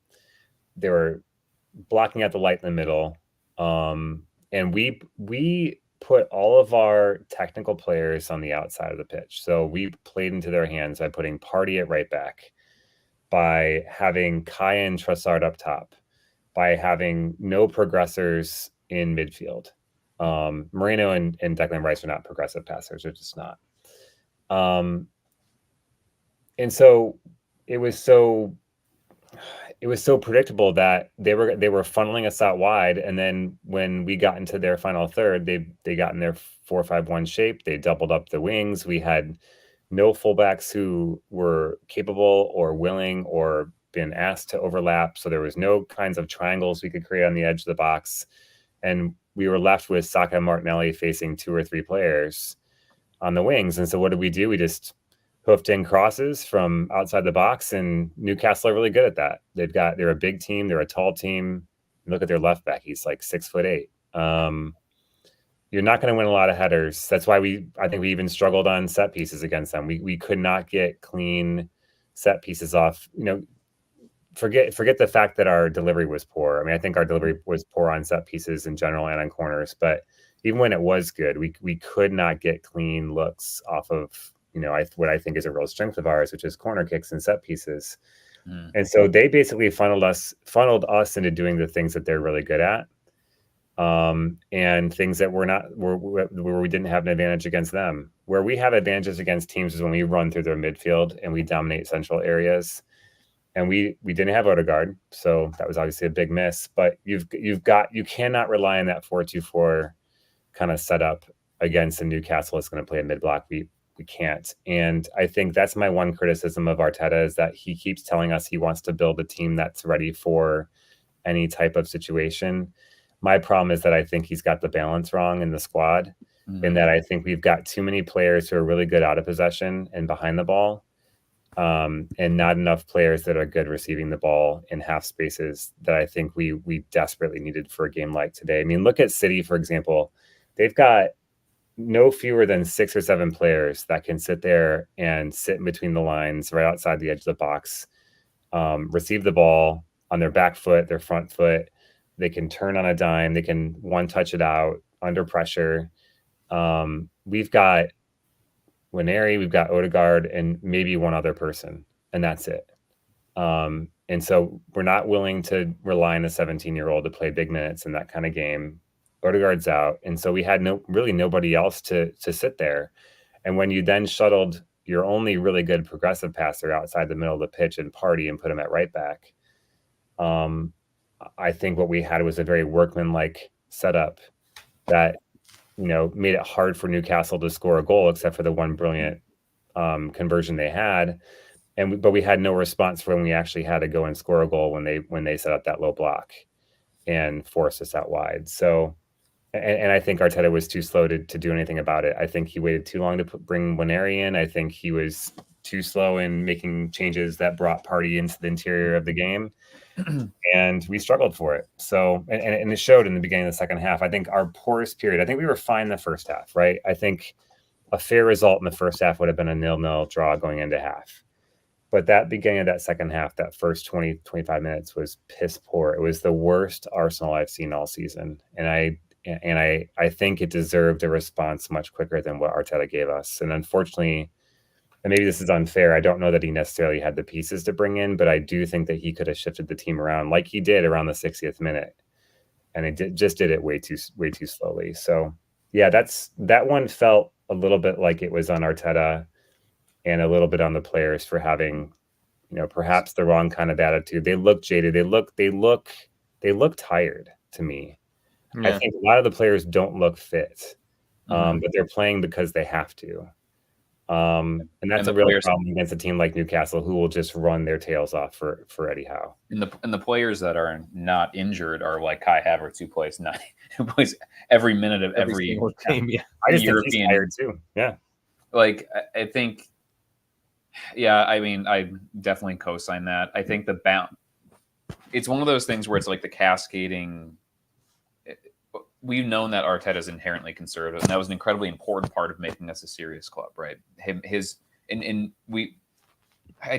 blocking out the light in the middle. And we put all of our technical players on the outside of the pitch. So we played into their hands by putting Partey at right back, by having Kai and Trossard up top, by having no progressors in midfield. Moreno and Declan Rice are not progressive passers. They're just not. And so it was so predictable that they were funneling us out wide. And then when we got into their final third, they got in their 4-5-1 shape. They doubled up the wings. We had no fullbacks who were capable or willing or been asked to overlap. So there was no kinds of triangles we could create on the edge of the box. And we were left with Saka and Martinelli facing 2 or 3 players on the wings. And so what did we do? We just hoofed in crosses from outside the box, and Newcastle are really good at that. They're a big team. They're a tall team. Look at their left back. He's like 6'8". You're not going to win a lot of headers. That's why I think we even struggled on set pieces against them. We could not get clean set pieces off. Forget the fact that our delivery was poor. I mean, I think our delivery was poor on set pieces in general and on corners, but even when it was good, we could not get clean looks off of, what I think is a real strength of ours, which is corner kicks and set pieces. And so they basically funneled us into doing the things that they're really good at. And things that where we didn't have an advantage against them. Where we have advantages against teams is when we run through their midfield and we dominate central areas. And we didn't have Odegaard, so that was obviously a big miss. But you cannot rely on that 4-2-4 kind of setup against a Newcastle that's going to play a mid block. We can't. And I think that's my one criticism of Arteta, is that he keeps telling us he wants to build a team that's ready for any type of situation. My problem is that I think he's got the balance wrong in the squad, in that I think we've got too many players who are really good out of possession and behind the ball, and not enough players that are good receiving the ball in half spaces that I think we desperately needed for a game like today. I mean, look at City, for example. They've got no fewer than 6 or 7 players that can sit there and sit in between the lines right outside the edge of the box, receive the ball on their back foot, their front foot. They can turn on a dime. They can one-touch it out under pressure. We've got Winery, we've got Odegaard, and maybe one other person, and that's it. And so we're not willing to rely on a 17-year-old to play big minutes in that kind of game. Odegaard's out, and so we had nobody else to sit there. And when you then shuttled your only really good progressive passer outside the middle of the pitch and Partey and put him at right back, I think what we had was a very workmanlike setup that made it hard for Newcastle to score a goal, except for the one brilliant conversion they had. But we had no response for when we actually had to go and score a goal when they set up that low block and forced us out wide. So, and I think Arteta was too slow to do anything about it. I think he waited too long to bring Winery in. I think he was too slow in making changes that brought Partey into the interior of the game. And we struggled for it. So, and it showed in the beginning of the second half. I think our poorest period, I think we were fine the first half, right? I think a fair result in the first half would have been a 0-0 draw going into half. But that beginning of that second half, that first 20, 25 minutes was piss poor. It was the worst Arsenal I've seen all season. And I think it deserved a response much quicker than what Arteta gave us. And unfortunately, and maybe this is unfair, I don't know that he necessarily had the pieces to bring in, but I do think that he could have shifted the team around like he did around the 60th minute. And it just did it way too slowly. So yeah, that one felt a little bit like it was on Arteta and a little bit on the players for having, perhaps the wrong kind of attitude. They look jaded. They look tired to me. Yeah. I think a lot of the players don't look fit, but they're playing because they have to. And that's a real problem against a team like Newcastle, who will just run their tails off for Eddie Howe. And the players that are not injured are like Kai Havertz, who plays every minute of every game. Yeah, I just think he's tired too. Yeah, like I think. Yeah, I mean, I definitely co-sign that. I think it's one of those things where it's like the cascading. We've known that Arteta is inherently conservative, and that was an incredibly important part of making us a serious club, right? I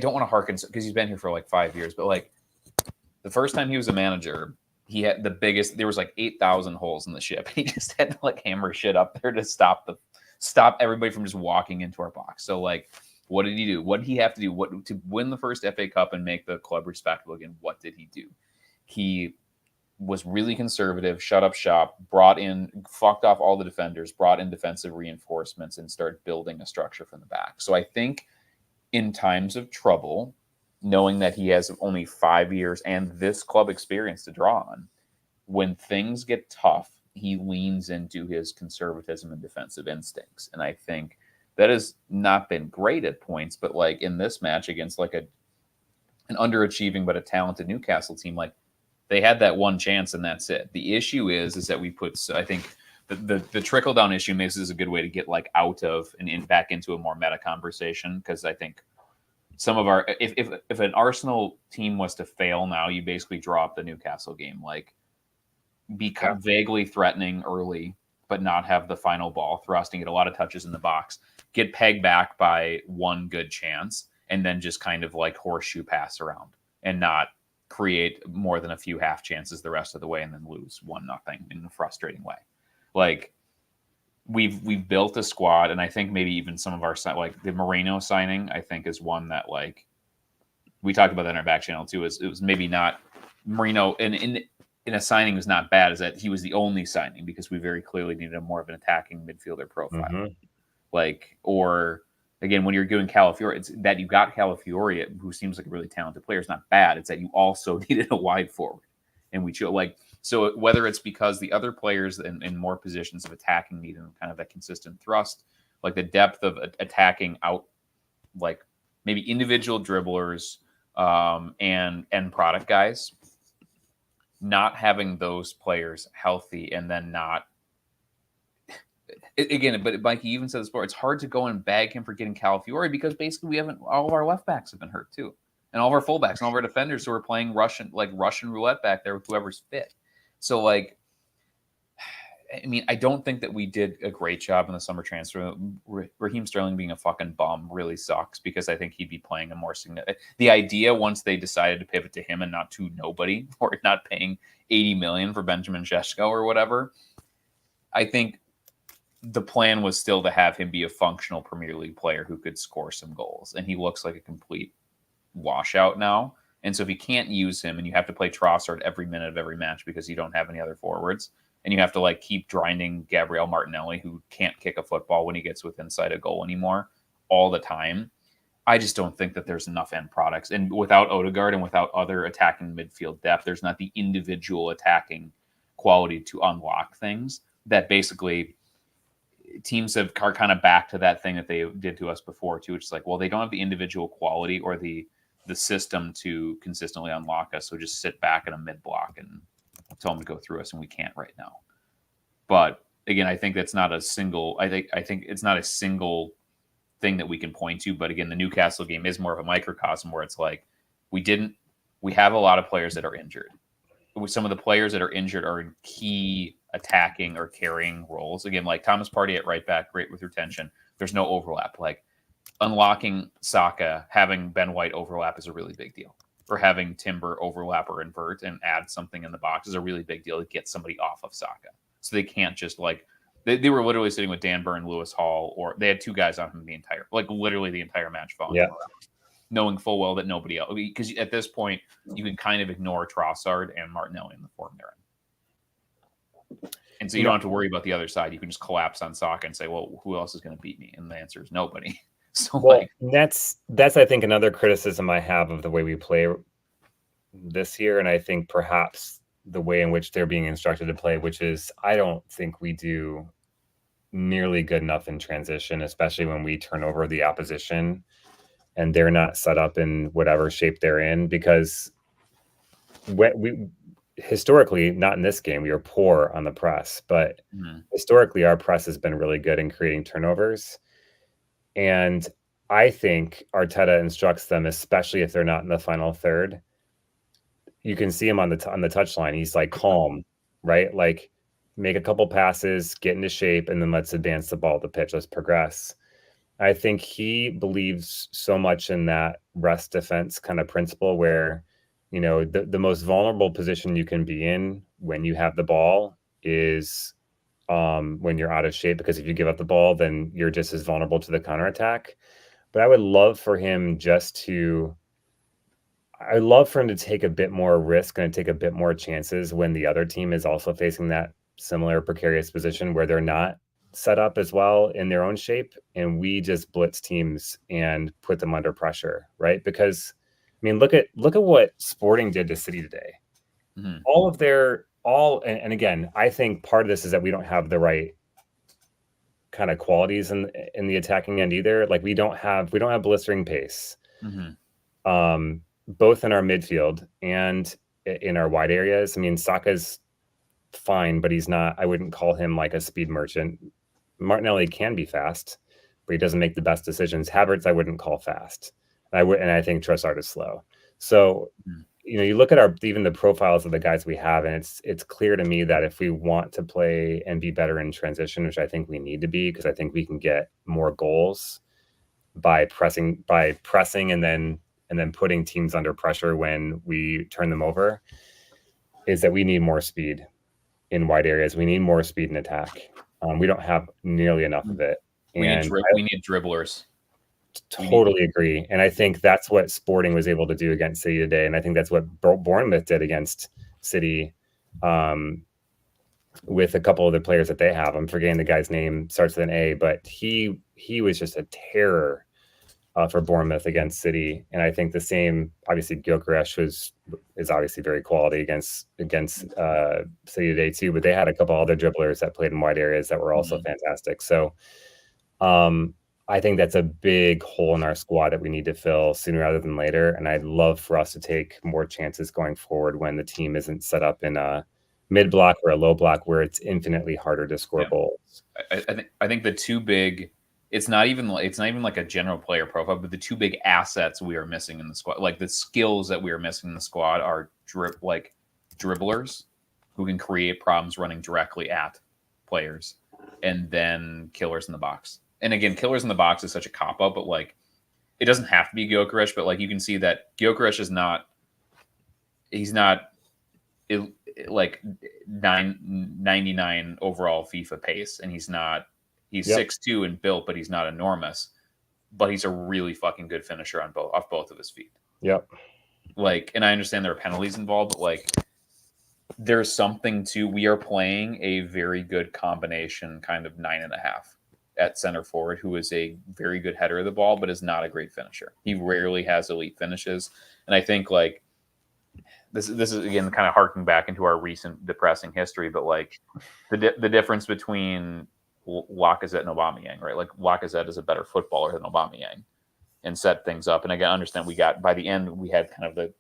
don't want to hearken because he's been here for like 5 years, but like the first time he was a manager, he had there was like 8,000 holes in the ship. He just had to like hammer shit up there to stop everybody from just walking into our box. So like, what did he do? What did he have to do? To win the first FA Cup and make the club respectable again? What did he do? He was really conservative, shut up shop, fucked off all the defenders, brought in defensive reinforcements, and started building a structure from the back. So I think in times of trouble, knowing that he has only 5 years and this club experience to draw on, when things get tough, he leans into his conservatism and defensive instincts. And I think that has not been great at points, but like in this match against like an underachieving but a talented Newcastle team, like they had that one chance and that's it. The issue is that I think the trickle down issue makes this a good way to get like out of and back into a more meta conversation, because I think some of our if an Arsenal team was to fail now, you basically draw up the Newcastle game, like become vaguely threatening early, but not have the final ball, thrusting, get a lot of touches in the box, get pegged back by one good chance, and then just kind of like horseshoe pass around and not create more than a few half chances the rest of the way and then lose 1-0 in a frustrating way. Like we've built a squad, and I think maybe even some of our like the Moreno signing, I think is one that like we talked about that in our back channel too. It was maybe not Moreno in a signing was not bad, is that he was the only signing because we very clearly needed a more of an attacking midfielder profile. Mm-hmm. Like, or again, when you're doing Calafiori, it's that you got Calafiori, who seems like a really talented player. It's not bad. It's that you also needed a wide forward. And we chose like, so whether it's because the other players in more positions of attacking needed kind of that consistent thrust, like the depth of attacking out, like maybe individual dribblers and end product guys, not having those players healthy, and then not again, but Mikey even said this before, it's hard to go and bag him for getting Calafiori because basically all of our left backs have been hurt too. And all of our fullbacks and all of our defenders who are playing Russian roulette back there with whoever's fit. So like, I mean, I don't think that we did a great job in the summer transfer. Raheem Sterling being a fucking bum really sucks, because I think he'd be playing a more significant. The idea, once they decided to pivot to him and not to nobody, or not paying $80 million for Benjamin Šeško or whatever, I think the plan was still to have him be a functional Premier League player who could score some goals. And he looks like a complete washout now. And so if you can't use him, and you have to play Trossard every minute of every match because you don't have any other forwards, and you have to like keep grinding Gabriel Martinelli, who can't kick a football when he gets within sight of goal anymore, all the time, I just don't think that there's enough end products. And without Odegaard and without other attacking midfield depth, there's not the individual attacking quality to unlock things that basically teams are kind of back to that thing that they did to us before too, which is like, well, they don't have the individual quality or the system to consistently unlock us. So just sit back in a mid block and tell them to go through us, and we can't right now. But again, I think that's not a single. I think it's not a single thing that we can point to. But again, the Newcastle game is more of a microcosm where it's like we have a lot of players that are injured. Some of the players that are injured are in key attacking or carrying roles. Again, like Thomas Partey at right back, great with retention. there's no overlap. Like unlocking Saka, having Ben White overlap is a really big deal. Or having Timber overlap or invert and add something in the box is a really big deal to get somebody off of Saka. So they can't just like they were literally sitting with Dan Burn, Lewis Hall, or they had 2 guys on him literally the entire match phone. Yeah. Knowing full well that nobody else, because at this point you can kind of ignore Trossard and Martinelli in the form they're in. And so you don't have to worry about the other side. You can just collapse on Saka and say, well, who else is going to beat me? And the answer is nobody. So that's I think another criticism I have of the way we play this year, and I think perhaps the way in which they're being instructed to play, which is I don't think we do nearly good enough in transition, especially when we turn over the opposition and they're not set up in whatever shape they're in, because we historically, not in this game, we were poor on the press, but historically our press has been really good in creating turnovers. And I think Arteta instructs them, especially if they're not in the final third. You can see him on the touchline. He's like calm, right? Like make a couple passes, get into shape, and then let's advance the ball to the pitch. Let's progress. I think he believes so much in that rest defense kind of principle where, you know, the most vulnerable position you can be in when you have the ball is when you're out of shape, because if you give up the ball, then you're just as vulnerable to the counterattack. But I would love for him to take a bit more risk and take a bit more chances when the other team is also facing that similar precarious position where they're not set up as well in their own shape, and we just blitz teams and put them under pressure, right? Because I mean, look at what Sporting did to City today. And again, I think part of this is that we don't have the right kind of qualities in the attacking end either. Like we don't have blistering pace, both in our midfield and in our wide areas. I mean, Saka's fine, but he's not. I wouldn't call him like a speed merchant. Martinelli can be fast, but he doesn't make the best decisions. Havertz, I wouldn't call fast. And I think Trossard is slow. So. You know, you look at even the profiles of the guys we have, and it's clear to me that if we want to play and be better in transition, which I think we need to be, because I think we can get more goals by pressing and then putting teams under pressure when we turn them over, is that we need more speed in wide areas. We need more speed in attack. We don't have nearly enough of it. We need dribblers. Totally agree. And I think that's what Sporting was able to do against City today. And I think that's what Bournemouth did against City with a couple of the players that they have. I'm forgetting the guy's name, starts with an A, but he was just a terror for Bournemouth against City. And I think the same, obviously, Gyökeres is obviously very quality against City today too, but they had a couple other dribblers that played in wide areas that were also fantastic. So I think that's a big hole in our squad that we need to fill sooner rather than later. And I'd love for us to take more chances going forward when the team isn't set up in a mid block or a low block where it's infinitely harder to score goals. I think the two big, it's not even like a general player profile, but the two big assets we are missing in the squad, like the skills that we are missing in the squad, are dribblers who can create problems running directly at players, and then killers in the box. And again, killers in the box is such a cop-out, but like it doesn't have to be Gyökeres, but like you can see that Gyökeres is not like 99 overall FIFA pace, and he's 6'2" and built, but he's not enormous, but he's a really fucking good finisher off both of his feet. Yep. Like, and I understand there are penalties involved, but like there's something to, we are playing a very good combination kind of 9.5 at center forward, who is a very good header of the ball, but is not a great finisher. He rarely has elite finishes. And I think like this is again, kind of harking back into our recent depressing history, but like the difference between Lacazette and Aubameyang, right? Like Lacazette is a better footballer than Aubameyang and set things up. And again, understand by the end, we had kind of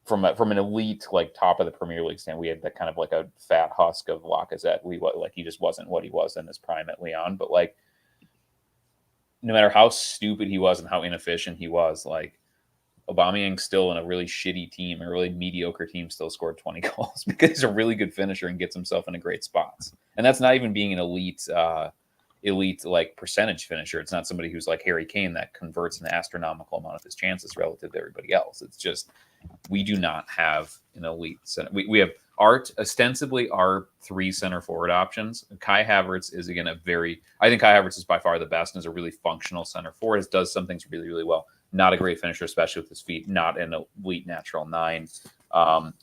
from an elite, like top of the Premier League stand, we had that kind of like a fat husk of Lacazette. He just wasn't what he was in his prime at Lyon, but like, no matter how stupid he was and how inefficient he was, like Aubameyang still in a really shitty team, a really mediocre team, still scored 20 goals because he's a really good finisher and gets himself into great spots. And that's not even being an elite elite like percentage finisher. It's not somebody who's like Harry Kane that converts an astronomical amount of his chances relative to everybody else. It's just we do not have an elite center. We have ostensibly our 3 center forward options. Kai Havertz is again I think Kai Havertz is by far the best and is a really functional center forward. It does some things really, really well. Not a great finisher, especially with his feet. Not an elite natural 9.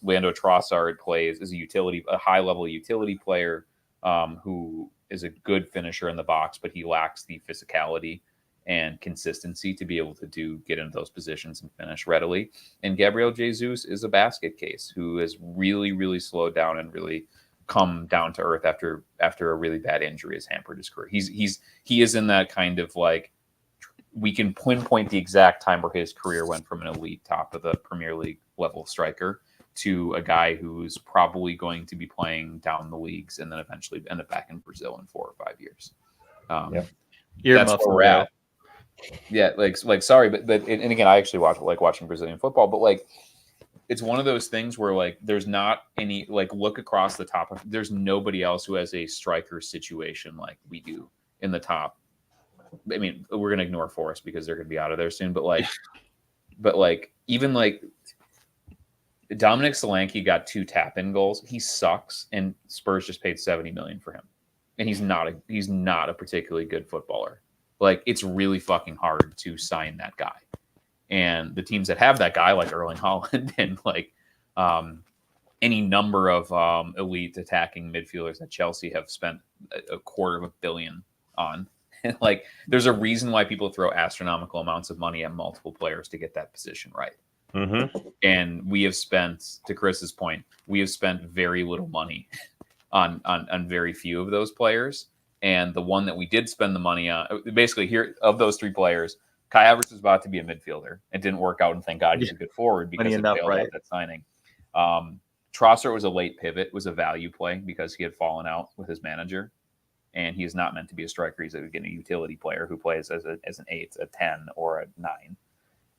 Leandro Trossard is a high level utility player who is a good finisher in the box, but he lacks the physicality and consistency to be able to get into those positions and finish readily. And Gabriel Jesus is a basket case who has really, really slowed down and really come down to earth after a really bad injury has hampered his career. He is in that kind of like, we can pinpoint the exact time where his career went from an elite top of the Premier League level striker to a guy who's probably going to be playing down the leagues and then eventually end up back in Brazil in 4 or 5 years. That's where we're at. Yeah, like sorry, but and again, I actually like watching Brazilian football, but like it's one of those things where like there's not any like look across the top of there's nobody else who has a striker situation like we do in the top. I mean, we're gonna ignore Forrest because they're gonna be out of there soon, but even like Dominic Solanke got 2 tap-in goals. He sucks, and Spurs just paid $70 million for him, and he's not a particularly good footballer. Like, it's really fucking hard to sign that guy. And the teams that have that guy, like Erling Haaland and like any number of elite attacking midfielders that Chelsea have spent $250 million on. And like, there's a reason why people throw astronomical amounts of money at multiple players to get that position right. Mm-hmm. And we have spent, to Chris's point, we have spent very little money on very few of those players. And the one that we did spend the money on, basically here of those 3 players, Kai Havertz was about to be a midfielder. It didn't work out, and thank God he's a good forward because it failed out that signing. Trossard was a late pivot, was a value play because he had fallen out with his manager, and he is not meant to be a striker. He's a utility player who plays as an 8, a 10, or a 9.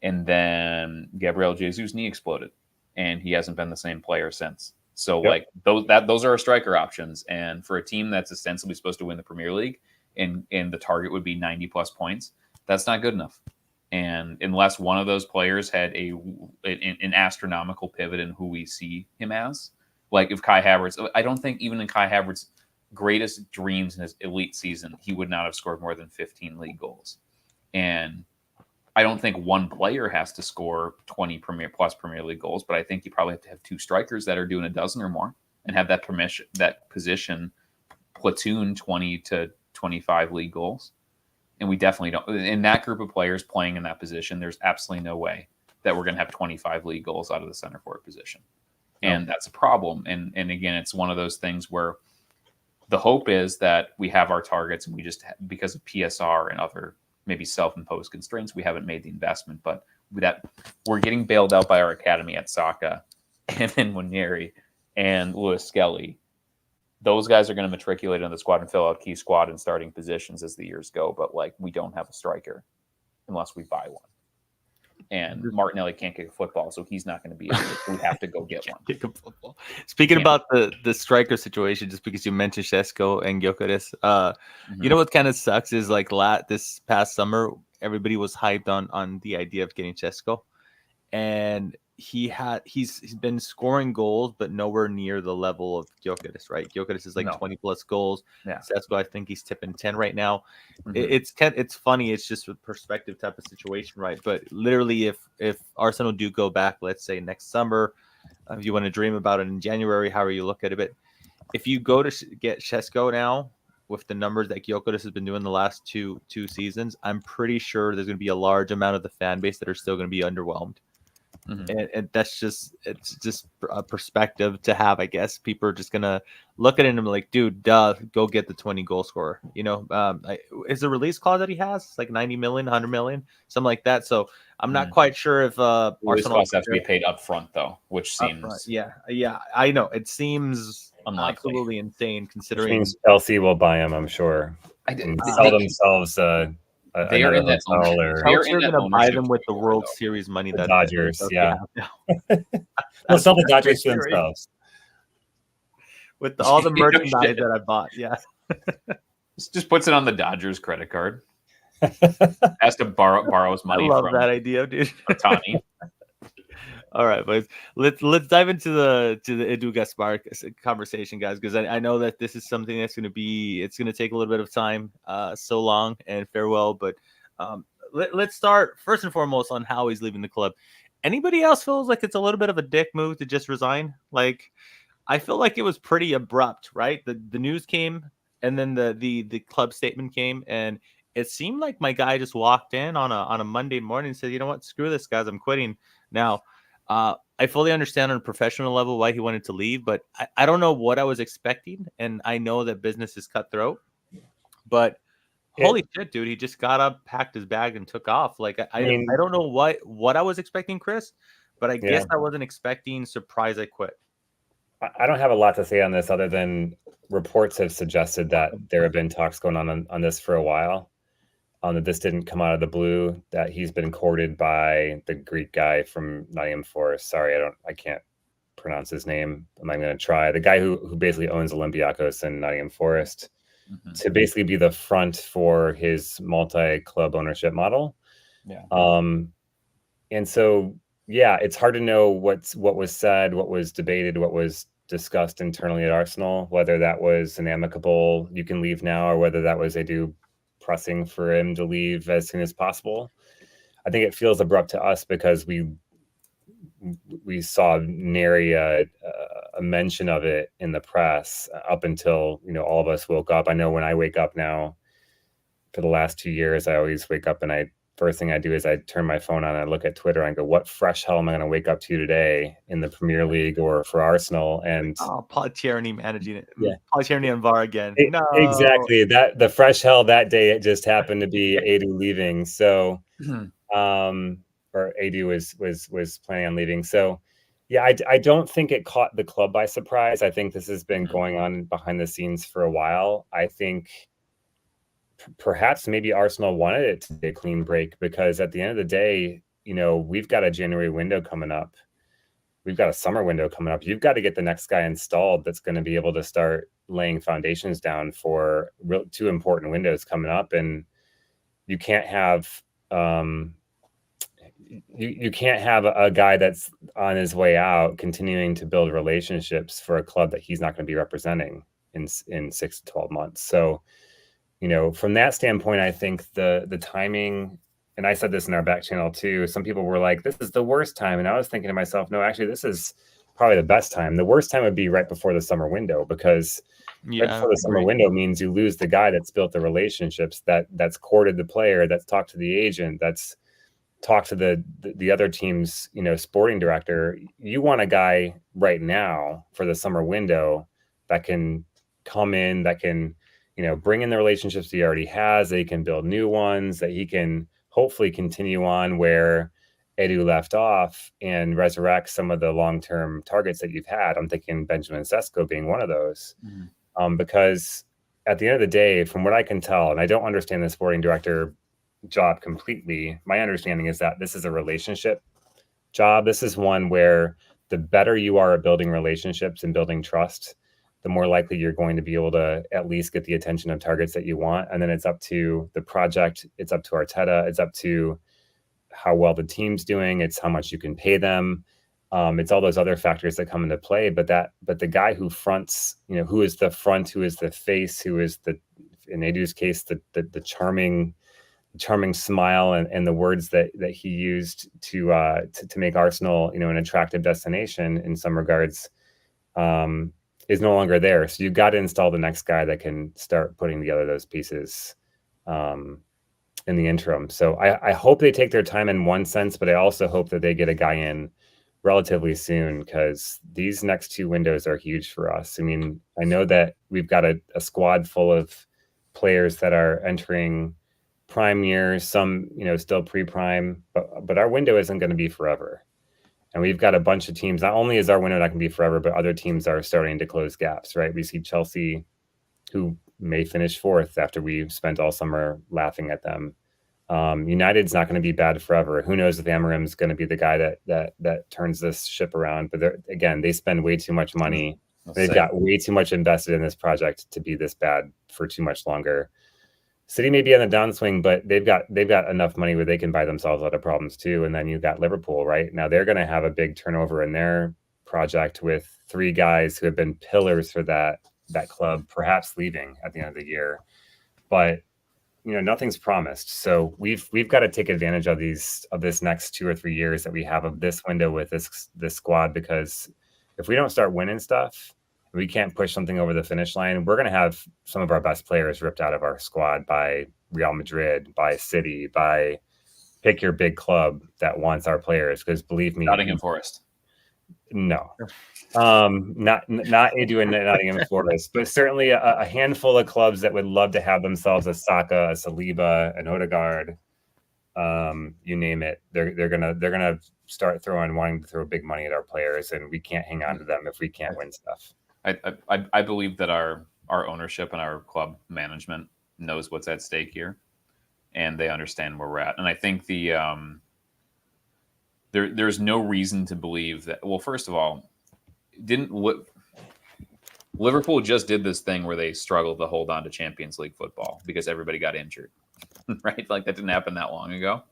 And then Gabriel Jesus' knee exploded, and he hasn't been the same player since. So like those are our striker options. And for a team that's ostensibly supposed to win the Premier League and the target would be 90 plus points, that's not good enough. And unless one of those players had an astronomical pivot in who we see him as, like if Kai Havertz, I don't think even in Kai Havertz's greatest dreams in his elite season, he would not have scored more than 15 league goals. And I don't think one player has to score 20 Premier League goals, but I think you probably have to have 2 strikers that are doing a dozen or more and have that position platoon 20 to 25 league goals. And we definitely don't. In that group of players playing in that position, there's absolutely no way that we're going to have 25 league goals out of the center forward position. And that's a problem. And again, it's one of those things where the hope is that we have our targets and we just, because of PSR and other maybe self-imposed constraints, we haven't made the investment, but that we're getting bailed out by our academy at Saka and then Nwaneri and Lewis Skelly. Those guys are going to matriculate in the squad and fill out key squad and starting positions as the years go. But like, we don't have a striker unless we buy one. And Martinelli can't kick a football, so he's not going to be able to. We have to go get one. Kick a football. Speaking about the striker situation, just because you mentioned Šeško and Gyökeres, you know what kind of sucks is like this past summer, everybody was hyped on the idea of getting Šeško, and he's been scoring goals, but nowhere near the level of Gyökeres, right? Gyökeres is like 20 plus goals. Yeah. Šeško, I think he's tipping 10 right now. It's funny. It's just a perspective type of situation, right? But literally, if Arsenal do go back, let's say next summer, if you want to dream about it in January, however you look at it, but if you go to get Šeško now with the numbers that Gyökeres has been doing the last two seasons, I'm pretty sure there's going to be a large amount of the fan base that are still going to be underwhelmed. And it's just a perspective to have, I guess. People are just gonna look at it and be like, dude, go get the 20 goal scorer. You know, is the release clause that he has it's like 90 million, 100 million, something like that. So I'm not quite sure if Arsenal has to be paid up front though, which seems yeah, I know it seems unlikely. Absolutely insane considering. Which means Chelsea will buy him, I'm sure. Sell themselves. They are in that Chelsea are going to buy them with the World Series money that Dodgers, they'll sell the Dodgers to themselves with all the merchandise that I bought. Yeah. Just puts it on the Dodgers credit card. Has to borrows I money love from that idea, dude. Otani. All right, boys. Let's dive into the Edu Gaspar conversation, guys, because I know that this is something that's going to take a little bit of time. So long and farewell, but let's start first and foremost on how he's leaving the club. Anybody else feels like it's a little bit of a dick move to just resign? Like, I feel like it was pretty abrupt, right? The news came, and then the club statement came, and it seemed like my guy just walked in on a Monday morning and said, "You know what? Screw this, guys. I'm quitting." Now, I fully understand on a professional level why he wanted to leave, but I don't know what I was expecting, and I know that business is cutthroat, but holy shit, dude, he just got up, packed his bag, and took off. Like, I don't know what I was expecting, Chris, but I guess I wasn't expecting surprise I quit. I don't have a lot to say on this other than reports have suggested that there have been talks going on this for a while. That this didn't come out of the blue, that he's been courted by the Greek guy from Nottingham Forest. Sorry, I can't pronounce his name. I'm not going to try. The guy who basically owns Olympiacos and Nottingham Forest to basically be the front for his multi-club ownership model. Yeah. And so, yeah, it's hard to know what was said, what was debated, what was discussed internally at Arsenal, whether that was an amicable, you can leave now, or whether that was Edu pressing for him to leave as soon as possible. I think it feels abrupt to us because we saw nary a mention of it in the press up until, all of us woke up. I know when I wake up now, for the last 2 years, I always wake up and first thing I do is I turn my phone on and I look at Twitter and I go, what fresh hell am I going to wake up to today in the Premier League or for Arsenal? And Paul Tierney managing it. Yeah. Paul Tierney on VAR again. No. Exactly. That the fresh hell that day, it just happened to be Edu leaving. So, or Edu was planning on leaving. So, yeah, I don't think it caught the club by surprise. I think this has been going on behind the scenes for a while. I think perhaps maybe Arsenal wanted it to be a clean break because at the end of the day, we've got a January window coming up. We've got a summer window coming up. You've got to get the next guy installed that's going to be able to start laying foundations down for two important windows coming up. And you can't have you can't have a guy that's on his way out continuing to build relationships for a club that he's not going to be representing in 6 to 12 months. So, from that standpoint, I think the timing, and I said this in our back channel too, some people were like, this is the worst time. And I was thinking to myself, no, actually, this is probably the best time. The worst time would be right before the summer window, because right before the summer window means you lose the guy that's built the relationships, that's courted the player, that's talked to the agent, that's talked to the other team's, sporting director. You want a guy right now for the summer window that can come in, that can, bring in the relationships he already has, that he can build new ones, that he can hopefully continue on where Edu left off and resurrect some of the long-term targets that you've had. I'm thinking Benjamin Sesko being one of those. Because at the end of the day, from what I can tell, and I don't understand the sporting director job completely, my understanding is that this is a relationship job. This is one where the better you are at building relationships and building trust, the more likely you're going to be able to at least get the attention of targets that you want. And then it's up to the project. It's up to Arteta. It's up to how well the team's doing. It's how much you can pay them. It's all those other factors that come into play. But the guy who fronts, who is the front, who is the face, who is in Edu's case, the charming smile and the words that he used to make Arsenal, an attractive destination in some regards, is no longer there. So you've got to install the next guy that can start putting together those pieces in the interim. So I hope they take their time in one sense, but I also hope that they get a guy in relatively soon, because these next two windows are huge for us. I mean, I know that we've got a squad full of players that are entering prime years, some, still pre-prime, but our window isn't going to be forever. And we've got a bunch of teams. Not only is our window not going to be forever, but other teams are starting to close gaps, right? We see Chelsea, who may finish fourth after we've spent all summer laughing at them. United's not going to be bad forever. Who knows if Amarim's going to be the guy that turns this ship around? But again, they spend way too much money They've got way too much invested in this project to be this bad for too much longer. City may be on the downswing, but they've got enough money where they can buy themselves out of problems too. And then you've got Liverpool, right? Now they're going to have a big turnover in their project with 3 guys who have been pillars for that club, perhaps leaving at the end of the year. But nothing's promised. So we've got to take advantage of this next 2 or 3 years that we have of this window with this squad, because if we don't start winning stuff, we can't push something over the finish line. We're going to have some of our best players ripped out of our squad by Real Madrid, by City, by pick your big club that wants our players. Because believe me, Nottingham Forest. No, not Edu and Nottingham Forest, but certainly a handful of clubs that would love to have themselves a Saka, a Saliba, an Odegaard. You name it. They're gonna start wanting to throw big money at our players, and we can't hang on to them if we can't win stuff. I believe that our ownership and our club management knows what's at stake here, and they understand where we're at. And I think there's no reason to believe that. Well, first of all, Liverpool just did this thing where they struggled to hold on to Champions League football because everybody got injured, right? Like that didn't happen that long ago.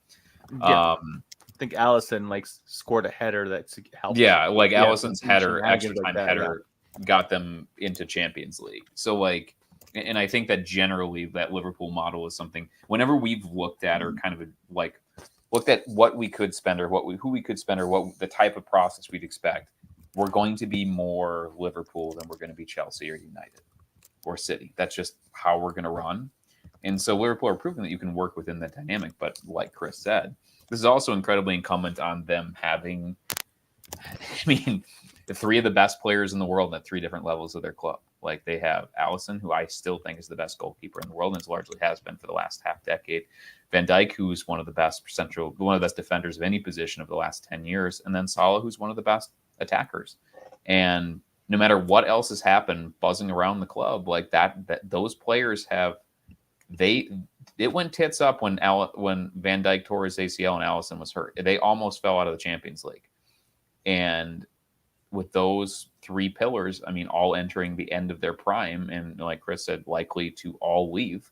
Yeah. I think Allison scored a header that's helped. Yeah, like Allison's header, extra time header, got them into Champions League. So and I think that generally that Liverpool model is something whenever we've looked at or kind of looked at what we could spend or who we could spend or what the type of process we'd expect, we're going to be more Liverpool than we're going to be Chelsea or United or City. That's just how we're going to run. And so Liverpool are proving that you can work within that dynamic. But like Chris said, this is also incredibly incumbent on them having, the 3 of the best players in the world at 3 different levels of their club. Like they have Alisson, who I still think is the best goalkeeper in the world, and largely has been for the last half decade. Van Dijk, who's one of the best defenders of any position of the last 10 years. And then Salah, who's one of the best attackers. And no matter what else has happened buzzing around the club, like that those players have, it went tits up when Van Dijk tore his ACL and Alisson was hurt. They almost fell out of the Champions League. And with those 3 pillars, all entering the end of their prime, and like Chris said, likely to all leave.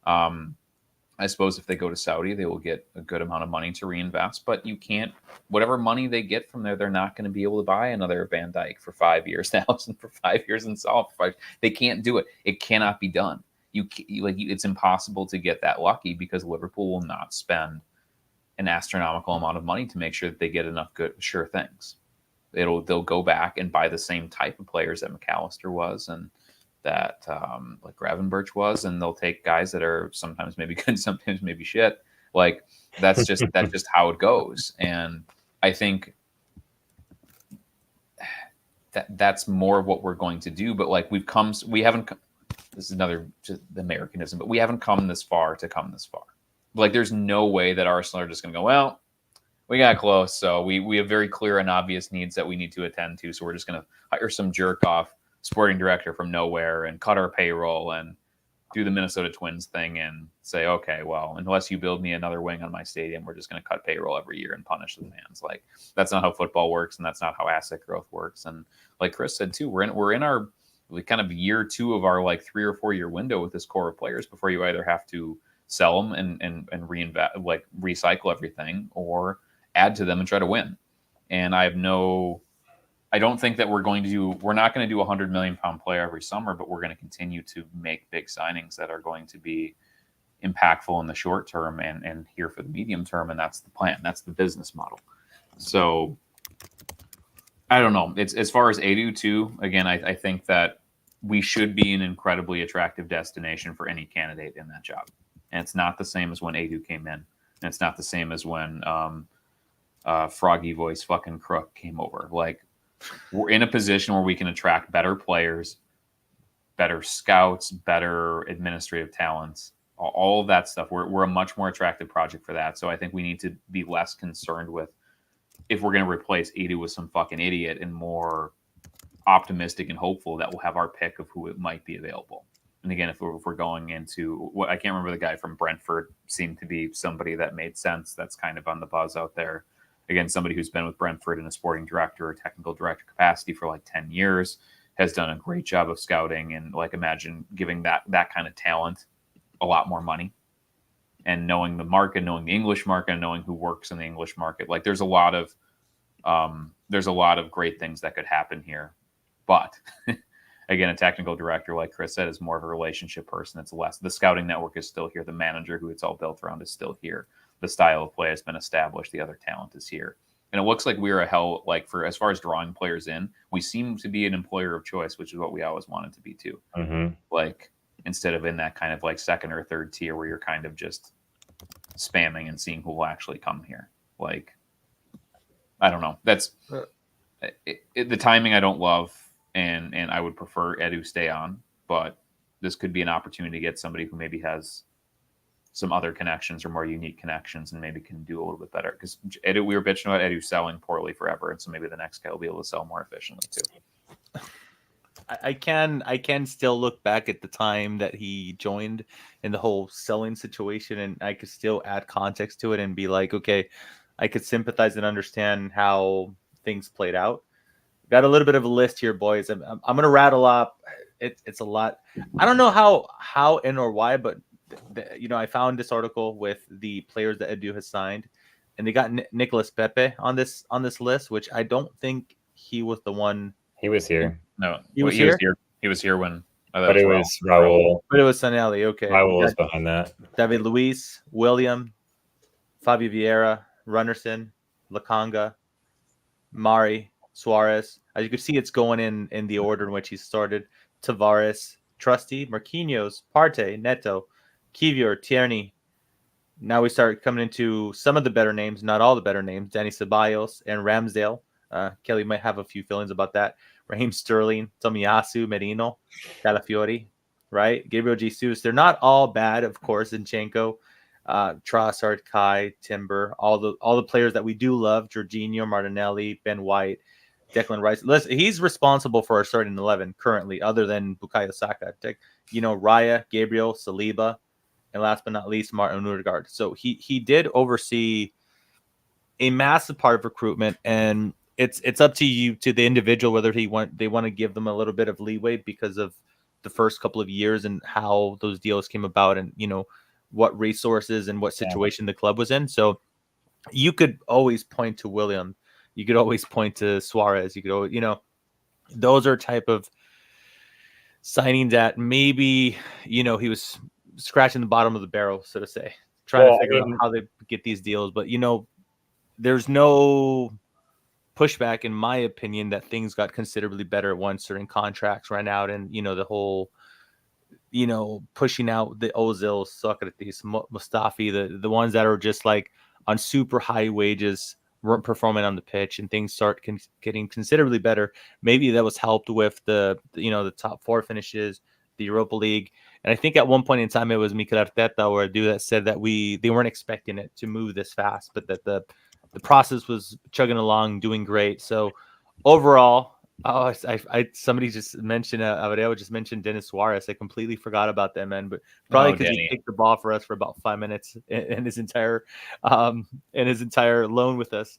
I suppose if they go to Saudi, they will get a good amount of money to reinvest, but you can't, whatever money they get from there, they're not going to be able to buy another Van Dijk for 5 years, Allison for 5 years, and Salah for 5 years. They can't do it. It cannot be done. It's impossible to get that lucky because Liverpool will not spend an astronomical amount of money to make sure that they get enough good, sure things. They'll go back and buy the same type of players that McAllister was and that like Gravenberch was, and they'll take guys that are sometimes maybe good, sometimes maybe shit. Like that's just how it goes. And I think that's more of what we're going to do. But like this is another just the Americanism, but we haven't come this far to come this far. Like there's no way that Arsenal are just going to go, well, we got close, so we have very clear and obvious needs that we need to attend to. So we're just going to hire some jerk off sporting director from nowhere and cut our payroll and do the Minnesota Twins thing and say, okay, well, unless you build me another wing on my stadium, we're just going to cut payroll every year and punish the fans. Like that's not how football works, and that's not how asset growth works. And like Chris said too, we're in our kind of year 2 of our 3 or 4 year window with this core of players before you either have to sell them and reinvest, recycle everything, or add to them and try to win. And I don't think that we're not going to do a £100 million player every summer, but we're going to continue to make big signings that are going to be impactful in the short term and here for the medium term. And that's the plan. That's the business model. So I don't know. It's as far as Edu too. Again, I think that we should be an incredibly attractive destination for any candidate in that job. And it's not the same as when Edu came in. And it's not the same as when Froggy Voice fucking Crook came over. Like, we're in a position where we can attract better players, better scouts, better administrative talents, all of that stuff. We're a much more attractive project for that. So I think we need to be less concerned with if we're going to replace Edu with some fucking idiot and more optimistic and hopeful that we'll have our pick of who it might be available. And again, if we're going into what I can't remember, the guy from Brentford seemed to be somebody that made sense. That's kind of on the buzz out there. Again, somebody who's been with Brentford in a sporting director or technical director capacity for like 10 years. has done a great job of scouting, and like imagine giving that kind of talent a lot more money, and knowing the market, knowing the English market, and knowing who works in the English market. Like there's a lot of great things that could happen here. But again, a technical director, like Chris said, is more of a relationship person. It's less. The scouting network is still here. The manager who it's all built around is still here. The style of play has been established. The other talent is here. And it looks like we're for as far as drawing players in, we seem to be an employer of choice, which is what we always wanted to be too. Mm-hmm. Like instead of in that kind of like second or third tier where you're kind of just spamming and seeing who will actually come here. Like, I don't know. That's the timing I don't love. And I would prefer Edu stay on, but this could be an opportunity to get somebody who maybe has some other connections or more unique connections and maybe can do a little bit better. Because Edu, we were bitching about Edu selling poorly forever, and so maybe the next guy will be able to sell more efficiently too. I can still look back at the time that he joined in the whole selling situation, and I could still add context to it and be like, okay, I could sympathize and understand how things played out. Got a little bit of a list here, boys. I'm going to rattle up. It's a lot. I don't know how and or why, but I found this article with the players that Edu has signed, and they got Nicolas Pepe on this list, which I don't think he was the one. He was here. No, he was here. He was here when. But it was Raul. But it was Sanelli. Okay, Raul was behind that. David Luiz, William, Fabio Vieira, Runnerson, Lakanga, Mari, Suarez. As you can see, it's going in the order in which he started. Tavares, Trusty, Marquinhos, Partey, Neto, Kivior, Tierney. Now we start coming into some of the better names, not all the better names. Danny Ceballos and Ramsdale. Kelly might have a few feelings about that. Raheem Sterling, Tomiyasu, Merino, Calafiori, right? Gabriel Jesus. They're not all bad, of course. Zinchenko, Trossard, Kai, Timber, all the players that we do love. Jorginho, Martinelli, Ben White, Declan Rice. Listen, he's responsible for our starting 11 currently, other than Bukayo Saka. Raya, Gabriel, Saliba, and last but not least, Martin Odegaard. So he did oversee a massive part of recruitment, and it's up to you, to the individual, whether they want to give them a little bit of leeway because of the first couple of years and how those deals came about, and what resources and what situation the club was in. So you could always point to William. You could always point to Suarez. You could always, those are type of signings that maybe, he was scratching the bottom of the barrel, so to say, trying to figure out how they get these deals. But, there's no pushback, in my opinion, that things got considerably better once certain contracts ran out, and, the whole, pushing out the Ozil, Socrates, Mustafi, the ones that are just like on super high wages, weren't performing on the pitch, and things start getting considerably better. Maybe that was helped with the top four finishes, the Europa League. And I think at one point in time, it was Mikel Arteta or Edu that said that they weren't expecting it to move this fast, but that the process was chugging along, doing great. So overall, somebody just mentioned, Aurelio just mentioned Denis Suarez. I completely forgot about that, man, but probably because he kicked the ball for us for about 5 minutes in his entire loan with us.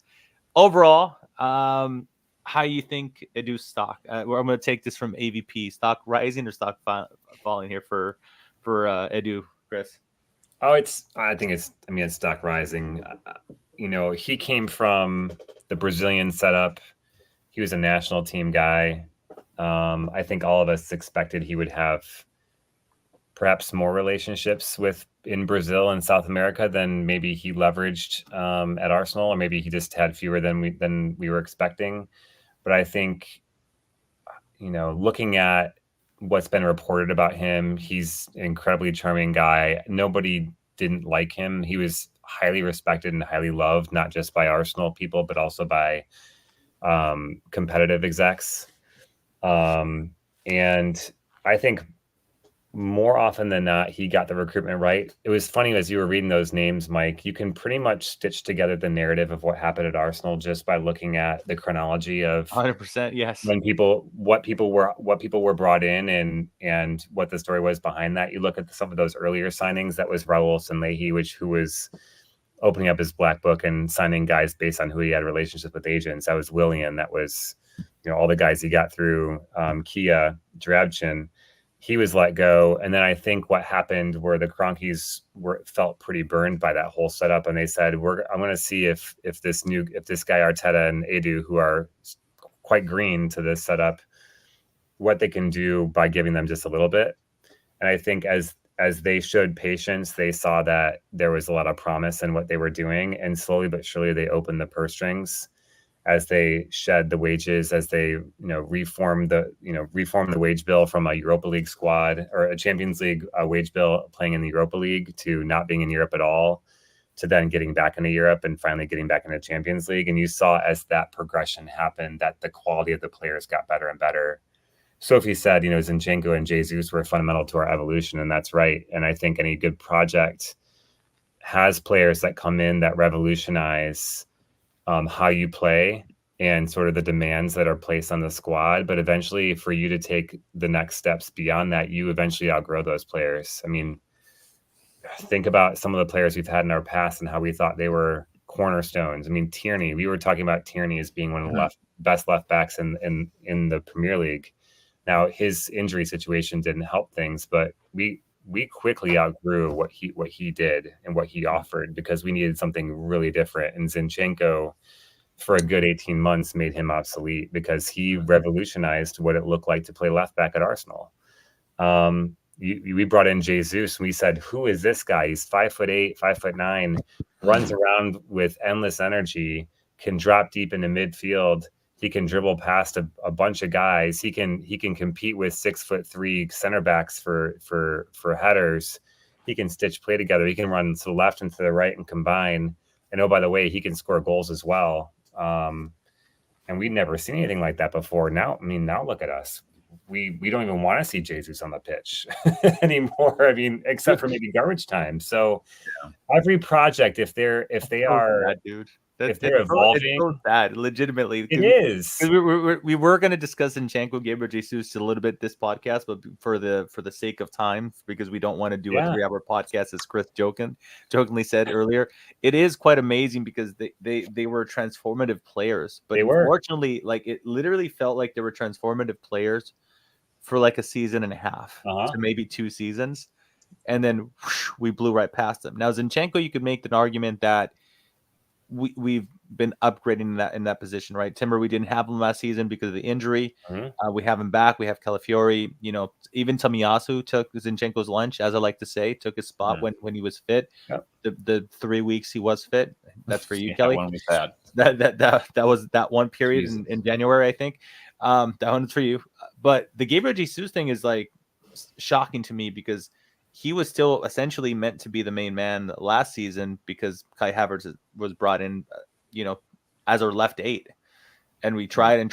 Overall, how you think Edu's stock? I'm going to take this from AVP. Stock rising or stock falling here for Edu, Chris? I think it's stock rising. He came from the Brazilian setup. He was a national team guy. I think all of us expected he would have perhaps more relationships in Brazil and South America than maybe he leveraged at Arsenal, or maybe he just had fewer than we were expecting. But I think, looking at what's been reported about him, he's an incredibly charming guy. Nobody didn't like him. He was highly respected and highly loved, not just by Arsenal people, but also by competitive execs. And I think more often than not, he got the recruitment right. It was funny, as you were reading those names, Mike, you can pretty much stitch together the narrative of what happened at Arsenal just by looking at the chronology of 100%. Yes. What people were brought in and what the story was behind that. You look at some of those earlier signings, that was Raul Sanllehi, who was opening up his black book and signing guys based on who he had relationships with agents. That was William. That was, all the guys he got through Kia Drabchin, he was let go. And then I think what happened where the Cronkies felt pretty burned by that whole setup, and they said, I'm going to see if this guy Arteta and Edu, who are quite green to this setup, what they can do by giving them just a little bit. And I think as they showed patience, they saw that there was a lot of promise in what they were doing, and slowly but surely they opened the purse strings as they shed the wages, as they reformed the wage bill from a Europa League squad or a Champions League wage bill playing in the Europa League to not being in Europe at all, to then getting back into Europe and finally getting back into Champions League. And you saw as that progression happened that the quality of the players got better and better. Sophie said, Zinchenko and Jesus were fundamental to our evolution, and that's right. And I think any good project has players that come in that revolutionize how you play and sort of the demands that are placed on the squad. But eventually, for you to take the next steps beyond that, you eventually outgrow those players. I mean, think about some of the players we've had in our past and how we thought they were cornerstones. I mean, Tierney, we were talking about Tierney as being one of the best left backs in the Premier League. Now, his injury situation didn't help things, but we quickly outgrew what he did and what he offered because we needed something really different. And Zinchenko, for a good 18 months, made him obsolete because he revolutionized what it looked like to play left back at Arsenal. We brought in Jesus and we said, who is this guy? He's 5'8", 5'9", runs around with endless energy, can drop deep into midfield. He can dribble past a bunch of guys. He can compete with 6'3" center backs for headers. He can stitch play together. He can run to the left and to the right and combine. And oh, by the way, he can score goals as well. And we'd never seen anything like that before. Now look at us. We don't even want to see Jesus on the pitch anymore. I mean, except for maybe garbage time. So every project, if they're evolving, it's so sad, legitimately. It is. We were going to discuss Zinchenko and Gabriel Jesus a little bit this podcast, but for the sake of time, because we don't want to do a 3-hour podcast, as Chris jokingly said earlier, it is quite amazing because they were transformative players, but unfortunately, like it literally felt like they were transformative players for like a season and a half to maybe 2 seasons, and then we blew right past them. Now Zinchenko, you could make an argument that we've been upgrading in that position, right? Timber, we didn't have him last season because of the injury. We have him back. We have Calafiori. Even Tomiyasu took Zinchenko's lunch, as I like to say, took his spot when he was fit. Yep. The 3 weeks he was fit. That's for you, Kelly. One was bad. That was that one period in January, I think. That one's for you. But the Gabriel Jesus thing is like shocking to me because he was still essentially meant to be the main man last season because Kai Havertz was brought in, as our left 8. And we tried and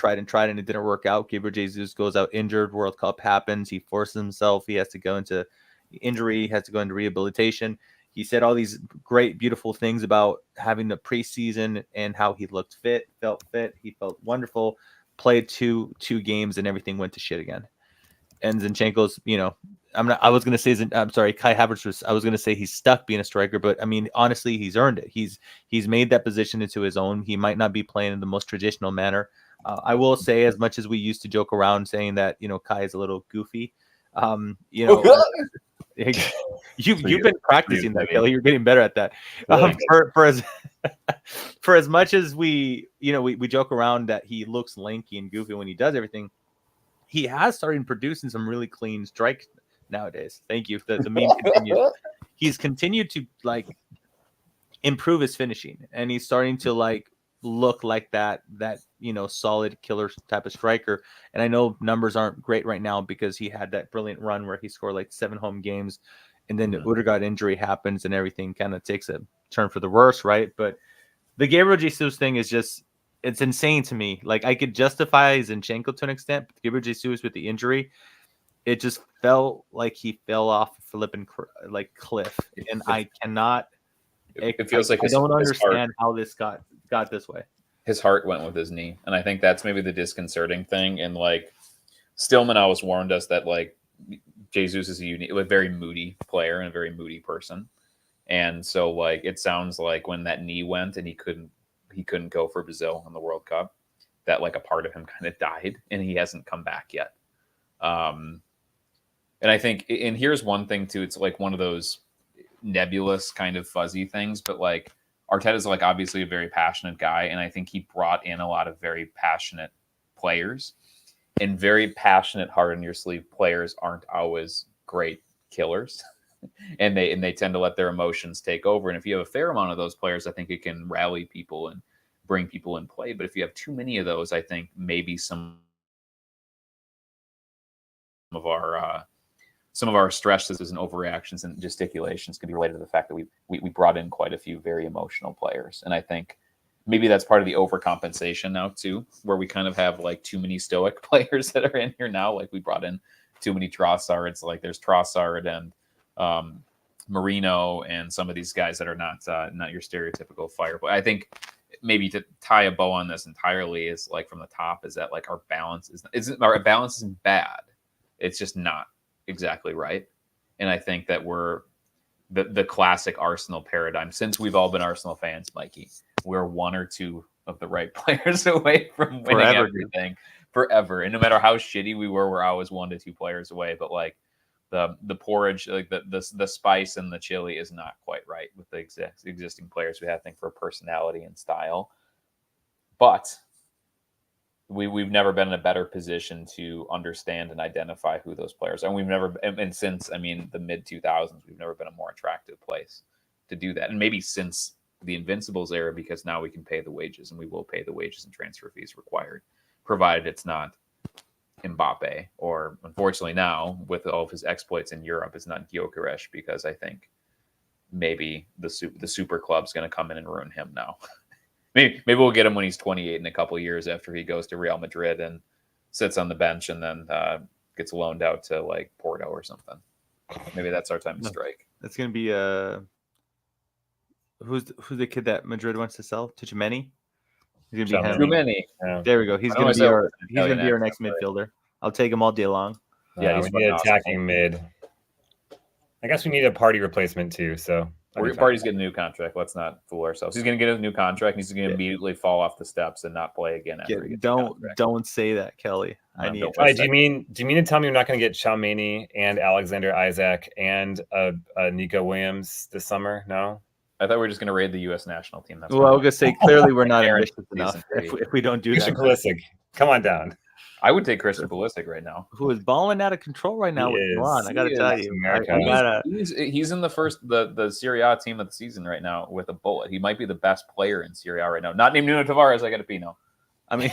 it didn't work out. Gabriel Jesus goes out injured. World Cup happens. He forces himself. He has to go into injury. He has to go into rehabilitation. He said all these great, beautiful things about having the preseason and how he looked fit, felt fit. He felt wonderful, played two games and everything went to shit again. And Zinchenko's, I was going to say, I'm sorry, Kai Havertz I was going to say he's stuck being a striker, but I mean, honestly, he's earned it. He's made that position into his own. He might not be playing in the most traditional manner. I will say, as much as we used to joke around saying that, Kai is a little goofy, you've been practicing that, Kelly. You're getting better at that. For as much as we joke around that he looks lanky and goofy when he does everything, he has started producing some really clean strikes nowadays. Thank you. The meme continues. He's continued to improve his finishing, and he's starting to look like that solid killer type of striker. And I know numbers aren't great right now because he had that brilliant run where he scored 7 home games, and then the Odegaard injury happens and everything kind of takes a turn for the worse, right? But the Gabriel Jesus thing is just, it's insane to me. I could justify Zinchenko to an extent, but Gabriel Jesus with the injury, it just felt like he fell off a flipping cliff, and I cannot. It feels like I don't understand how this got this way. His heart went with his knee, and I think that's maybe the disconcerting thing. And Stillman always warned us that Jesus is a very moody player and a very moody person, and so it sounds like when that knee went and he couldn't go for Brazil in the World Cup, that like a part of him kind of died and he hasn't come back yet. And I think, and here's one thing too, it's like one of those nebulous kind of fuzzy things, but like Arteta's like obviously a very passionate guy, and I think he brought in a lot of very passionate players, and very passionate, hard on your sleeve players aren't always great killers. and they tend to let their emotions take over. And if you have a fair amount of those players, I think it can rally people and bring people in play. But if you have too many of those, I think maybe some of our stresses and overreactions and gesticulations could be related to the fact that we brought in quite a few very emotional players. And I think maybe that's part of the overcompensation now too, where we kind of have like too many stoic players that are in here now. Like we brought in too many Trossards. Like there's Trossard and Marino and some of these guys that are not your stereotypical fire. But I think maybe to tie a bow on this entirely is like from the top is that like our balance isn't bad. It's just not exactly right. And I think that we're the classic Arsenal paradigm. Since we've all been Arsenal fans, Mikey, we're one or two of the right players away from winning everything forever. And no matter how shitty we were, we're always 1 to 2 players away. But like the porridge, like the spice and the chili is not quite right with the existing players we have, I think, for personality and style. But we've never been in a better position to understand and identify who those players are. And we've never, and since, I mean, the mid 2000s, we've never been a more attractive place to do that. And maybe since the Invincibles era, because now we can pay the wages, and we will pay the wages and transfer fees required, provided it's not Mbappe, or unfortunately now with all of his exploits in Europe, it's not Gyökeres, because I think maybe the super club's going to come in and ruin him now. Maybe we'll get him when he's 28 in a couple of years after he goes to Real Madrid and sits on the bench and then gets loaned out to like Porto or something. Maybe that's our time to strike. That's going to be who's the kid that Madrid wants to sell? Tchouaméni? He's going to be Tchouaméni. Yeah. There we go. He's going to be our next midfielder. I'll take him all day long. Yeah, we need attacking mid. I guess we need a Party replacement too. So Party's getting a new contract. Let's not fool ourselves. He's going to get a new contract. He's going to immediately fall off the steps and not play again. Don't say that, Kelly. Do you mean to tell me you're not going to get Tchouaméni and Alexander Isaac and Nico Williams this summer? No. I thought we were just going to raid the U.S. national team. That's I was going to say clearly we're not ambitious enough if we don't do Christian Pulisic, come on down. I would take Christian Pulisic right now, who is balling out of control right now with Milan. I got to tell you, he's in the Serie A team of the season right now with a bullet. He might be the best player in Serie A right now. Not named Nuno Tavares. I got to Pino. I mean,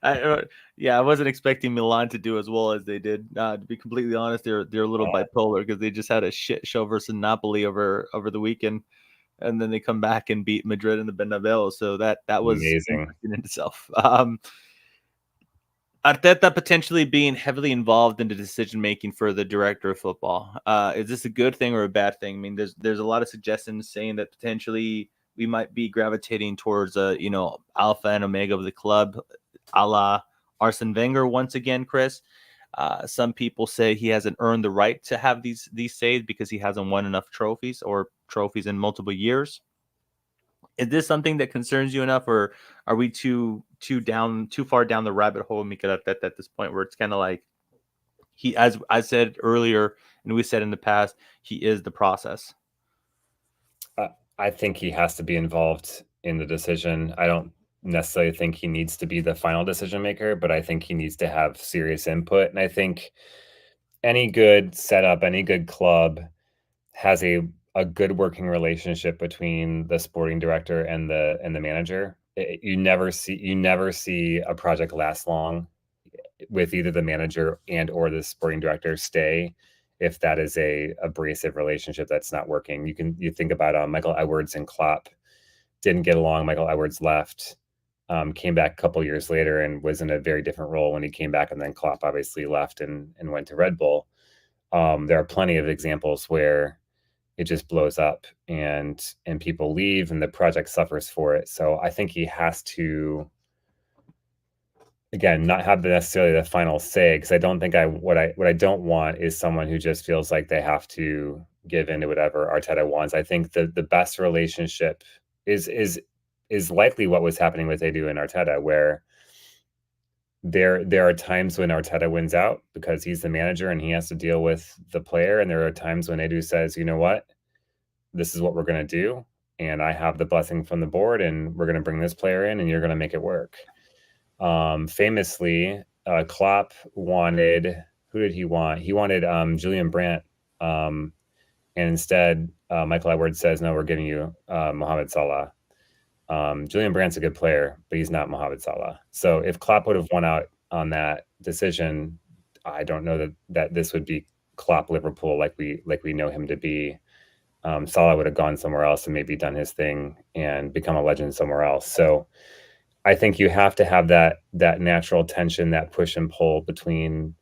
I wasn't expecting Milan to do as well as they did. To be completely honest, they're a little bipolar because they just had a shit show versus Napoli over the weekend, and then they come back and beat Madrid in the Bernabeu. So that was amazing in itself. Arteta potentially being heavily involved in the decision making for the director of football. Is this a good thing or a bad thing? I mean, there's a lot of suggestions saying that potentially we might be gravitating towards alpha and omega of the club, a la Arsene Wenger once again, Chris. Some people say he hasn't earned the right to have these saves because he hasn't won enough trophies in multiple years. Is this something that concerns you enough, or are we too far down the rabbit hole, Mikel Arteta, at this point, where it's kind of like he, as I said earlier and we said in the past, he is the process? I think he has to be involved in the decision. I don't necessarily think he needs to be the final decision maker, but I think he needs to have serious input. And I think any good setup, any good club has a good working relationship between the sporting director and the manager. You never see a project last long with either the manager and or the sporting director stay if that is a abrasive relationship that's not working. You think about Michael Edwards and Klopp didn't get along. Michael Edwards left, came back a couple years later and was in a very different role when he came back, and then Klopp obviously left and went to Red Bull. There are plenty of examples where it just blows up and people leave and the project suffers for it. So I think he has to, again, not have necessarily the final say, because I don't think what I don't want is someone who just feels like they have to give in to whatever Arteta wants. I think the best relationship is is likely what was happening with Edu and Arteta, where there are times when Arteta wins out because he's the manager and he has to deal with the player, and there are times when Edu says, you know what, this is what we're going to do, and I have the blessing from the board, and we're going to bring this player in, and you're going to make it work. Famously, Klopp wanted, who did he want? He wanted Julian Brandt, and instead Michael Edwards says, no, we're giving you Mohamed Salah. Julian Brandt's a good player, but he's not Mohamed Salah. So if Klopp would have won out on that decision, I don't know that this would be Klopp Liverpool like we know him to be. Salah would have gone somewhere else and maybe done his thing and become a legend somewhere else. So I think you have to have that natural tension, that push and pull between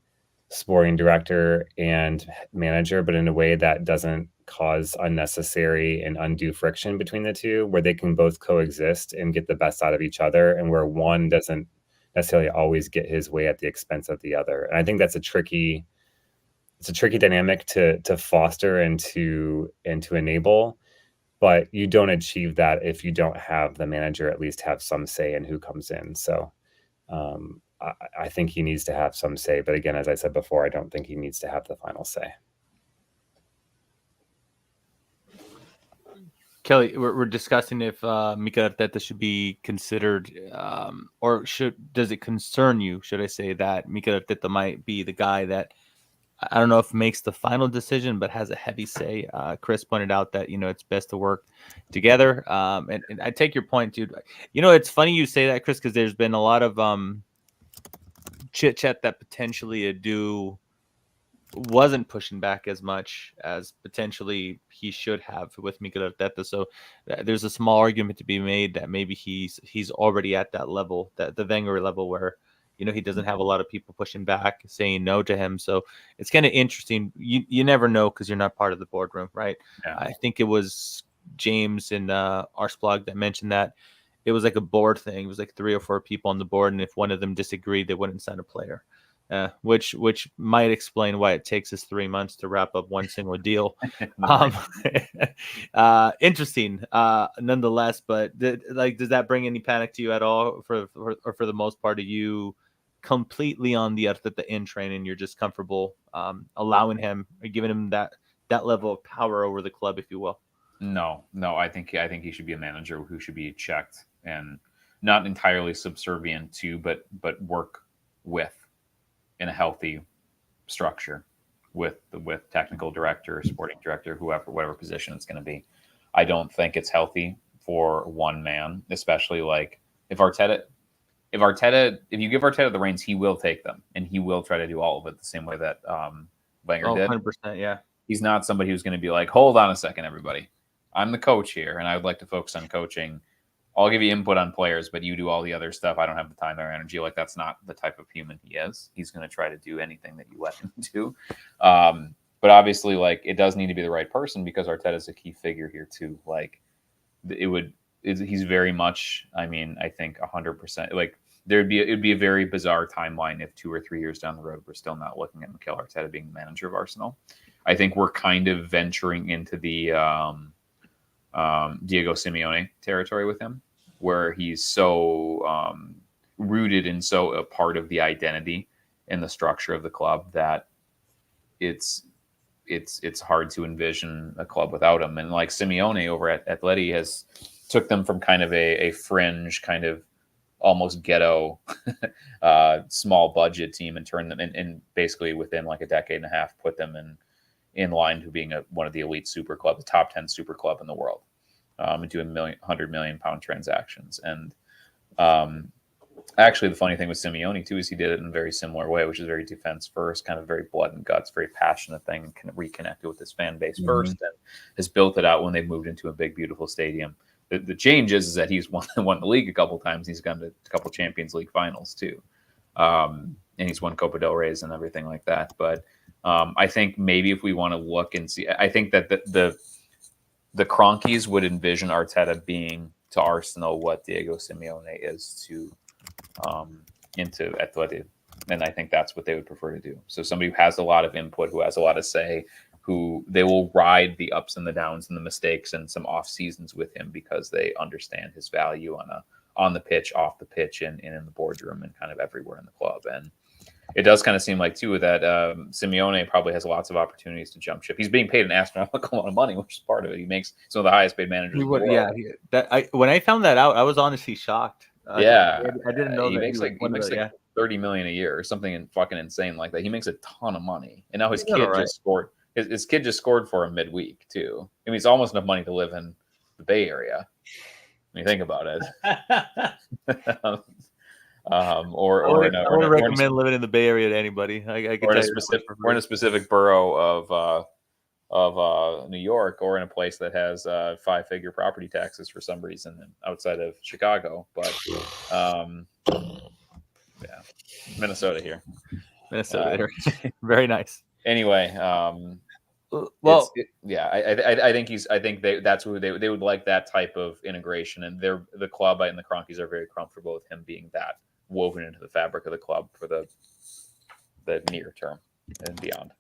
sporting director and manager, but in a way that doesn't cause unnecessary and undue friction between the two, where they can both coexist and get the best out of each other, and where one doesn't necessarily always get his way at the expense of the other. And I think that's a tricky dynamic to foster and to enable, but you don't achieve that if you don't have the manager at least have some say in who comes in. So I think he needs to have some say, but again, as I said before, I don't think he needs to have the final say. Kelly, we're discussing if Mikel Arteta should be considered, or does it concern you, should I say, that Mikel Arteta might be the guy that, I don't know if makes the final decision, but has a heavy say. Chris pointed out that, it's best to work together. And I take your point, dude. It's funny you say that, Chris, because there's been a lot of chit chat that potentially Edu wasn't pushing back as much as potentially he should have with Mikel Arteta. So there's a small argument to be made that maybe he's already at that level, that the Wenger level, where he doesn't have a lot of people pushing back, saying no to him. So it's kind of interesting. You never know because you're not part of the boardroom, right? Yeah. I think it was James in Arsblog that mentioned that it was like a board thing. It was like 3 or 4 people on the board, and if one of them disagreed, they wouldn't sign a player. Which might explain why it takes us 3 months to wrap up one single deal. Interesting, nonetheless. But does that bring any panic to you at all? For the most part, are you completely on the Arteta in train, and you're just comfortable allowing him, or giving him that level of power over the club, if you will? No. I think he should be a manager who should be checked and not entirely subservient to, but work with, in a healthy structure with technical director, sporting director, whatever position it's going to be. I don't think it's healthy for one man, especially like if you give Arteta the reins, he will take them and he will try to do all of it the same way that Wenger did. 100%, yeah. He's not somebody who's going to be like, hold on a second, everybody. I'm the coach here, and I would like to focus on coaching. I'll give you input on players, but you do all the other stuff. I don't have the time or energy. Like, that's not the type of human he is. He's going to try to do anything that you let him do. But obviously, like, it does need to be the right person, because Arteta is a key figure here too. Like, he's very much, I think 100%. Like, it'd be a very bizarre timeline if 2 or 3 years down the road we're still not looking at Mikel Arteta being the manager of Arsenal. I think we're kind of venturing into the Diego Simeone territory with him, where he's so rooted and so a part of the identity and the structure of the club that it's hard to envision a club without him. And like Simeone over at Atleti has took them from kind of a fringe, kind of almost ghetto small budget team and turned them in basically within like a decade and a half, put them in line to being one of the elite super clubs, the top 10 super club in the world, and doing £100 million transactions. And actually, the funny thing with Simeone too is he did it in a very similar way, which is very defense first, kind of very blood and guts, very passionate thing, and kind of reconnected with his fan base first, and has built it out when they've moved into a big, beautiful stadium. The change is that he's won the league a couple times. He's gone to a couple Champions League finals too, and he's won Copa del Rey's and everything like that. But I think maybe if we want to look and see, I think that the Kroenkes would envision Arteta being to Arsenal what Diego Simeone is to into Atleti, and I think that's what they would prefer to do. So somebody who has a lot of input, who has a lot of say, who they will ride the ups and the downs and the mistakes and some off seasons with him because they understand his value on the pitch, off the pitch, and in the boardroom and kind of everywhere in the club. And it does kind of seem like too that Simeone probably has lots of opportunities to jump ship. He's being paid an astronomical amount of money, which is part of it. He makes some of the highest paid managers in the world. Yeah, when I found that out, I was honestly shocked. I didn't know he that makes like 30 million a year or something fucking insane like that. He makes a ton of money, and now his kid just scored. His kid just scored for him midweek too. I mean, it's almost enough money to live in the Bay Area when you think about it. I would recommend living in the Bay Area to anybody. We're in a specific borough of New York, or in a place that has 5-figure property taxes for some reason outside of Chicago. But Minnesota here. Very nice. Anyway, I think that's who they would like, that type of integration, and the club and the Kroenkes are very comfortable with him being that woven into the fabric of the club for the near term and beyond.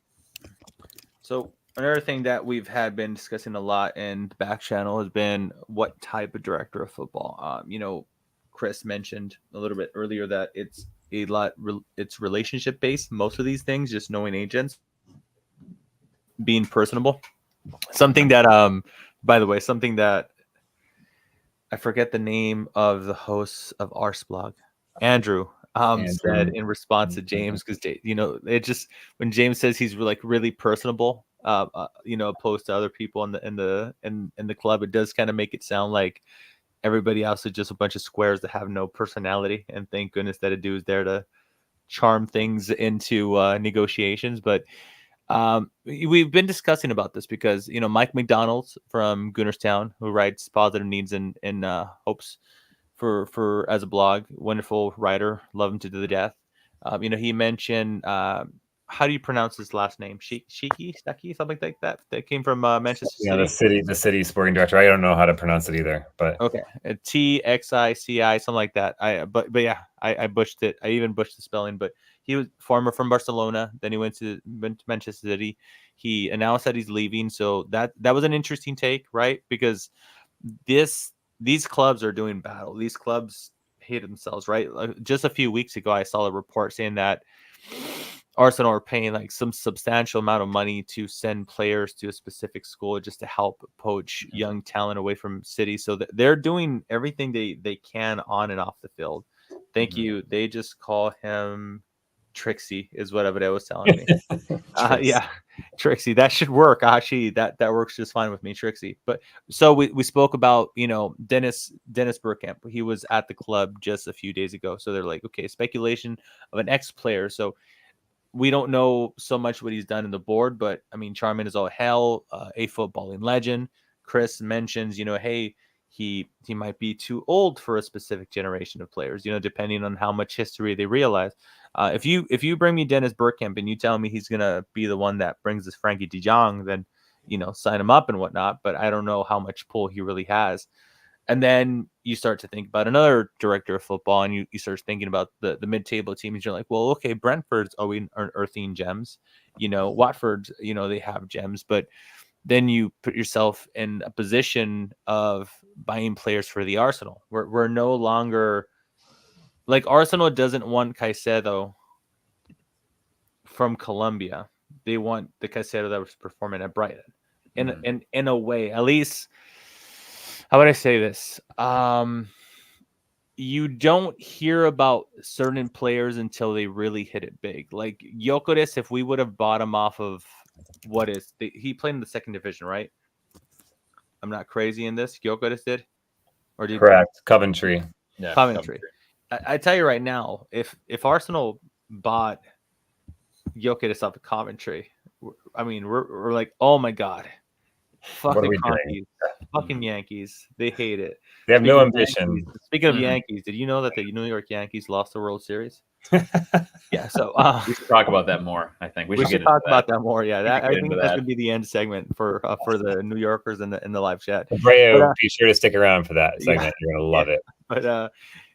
So another thing that we've been discussing a lot in the back channel has been what type of director of football. Chris mentioned a little bit earlier that it's relationship based. Most of these things, just knowing agents, being personable. Something that by the way, something that I forget the name of the host of Arsblog, Andrew said in response to James, because it just, when James says he's really personable, opposed to other people in the club, it does kind of make it sound like everybody else is just a bunch of squares that have no personality. And thank goodness that Edu is there to charm things into negotiations. But we've been discussing about this because Mike McDonald's from Goonerstown, who writes Positive Needs and Hopes for as a blog, wonderful writer, love him to the death. He mentioned how do you pronounce his last name? Stuckey, something like that. That came from Manchester City. The city sporting director. I don't know how to pronounce it either, but okay, TXICI, something like that. I butched it. I even butched the spelling, but he was former from Barcelona. Then he went to Manchester City. He announced that he's leaving. So that was an interesting take, right? Because these clubs are doing battle. These clubs hate themselves, right? Just a few weeks ago, I saw a report saying that Arsenal are paying some substantial amount of money to send players to a specific school just to help poach young talent away from City. So they're doing everything they can on and off the field. Thank you. They just call him Trixie, is what everybody was telling me. Trixie. That should work. Actually, that works just fine with me, Trixie. But so we spoke about Dennis Bergkamp. He was at the club just a few days ago. So they're like, okay, speculation of an ex-player. So we don't know so much what he's done in the board, but I mean, charming as all hell, a footballing legend. Chris mentions, hey, he might be too old for a specific generation of players, depending on how much history they realize. If you bring me Dennis Bergkamp and you tell me he's gonna be the one that brings us Frankie de Jong, then sign him up and whatnot. But I don't know how much pull he really has. And then you start to think about another director of football, and you start thinking about the mid-table teams. You're like, well, okay, Brentford's unearthing gems. Watford, they have gems, but then you put yourself in a position of buying players for the Arsenal. We're no longer like Arsenal doesn't want Caicedo from Colombia. They want the Caicedo that was performing at Brighton. In a way, at least. How would I say this? You don't hear about certain players until they really hit it big. Like Gyökeres, if we would have bought him off of he played in the second division, right? I'm not crazy in this. Gyökeres did? Or did correct. Coventry. Yeah, Coventry. I tell you right now, if Arsenal bought Gyökeres off of Coventry, we're like, oh my God. Fucking Yankees. Fucking Yankees. They hate it. They have no ambition. Speaking of Yankees, did you know that the New York Yankees lost the World Series? Yeah, so we should talk about that more. I think we should talk about that more. Yeah, I think that's gonna be the end segment for the New Yorkers in the live chat. Abreu, be sure to stick around for that segment. You're gonna love it. But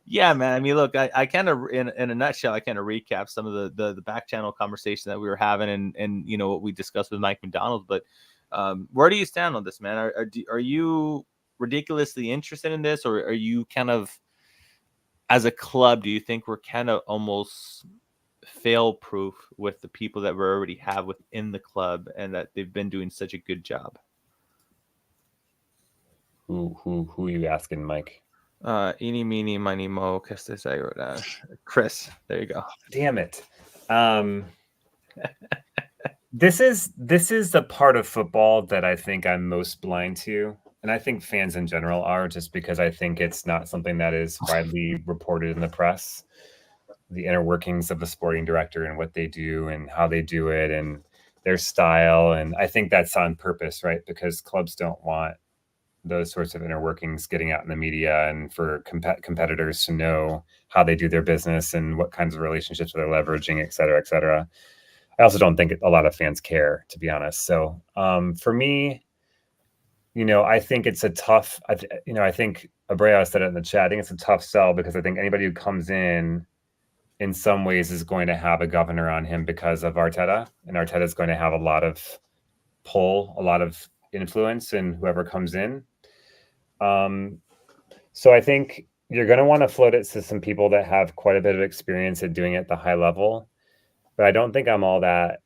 Yeah, man. I mean, look, I kind of, in a nutshell, I kind of recap some of the back channel conversation that we were having, and what we discussed with Mike McDonald. But where do you stand on this, man? Are you ridiculously interested in this, or are you kind of, as a club, do you think we're kind of almost fail proof with the people that we already have within the club, and that they've been doing such a good job? Who are you asking, Mike? Eeny, meeny, miny, mo, Chris. There you go. Damn it. This is the part of football that I think I'm most blind to. And I think fans in general are, just because I think it's not something that is widely reported in the press. The inner workings of the sporting director and what they do and how they do it and their style. And I think that's on purpose, right? Because clubs don't want those sorts of inner workings getting out in the media, and for competitors to know how they do their business and what kinds of relationships they're leveraging, et cetera, et cetera. I also don't think a lot of fans care, to be honest. So for me, I think it's a tough, I think Abreu said it in the chat. I think it's a tough sell, because I think anybody who comes in some ways is going to have a governor on him because of Arteta, and Arteta is going to have a lot of pull, a lot of influence in whoever comes in. So I think you're going to want to float it to some people that have quite a bit of experience at doing it at the high level, but I don't think I'm all that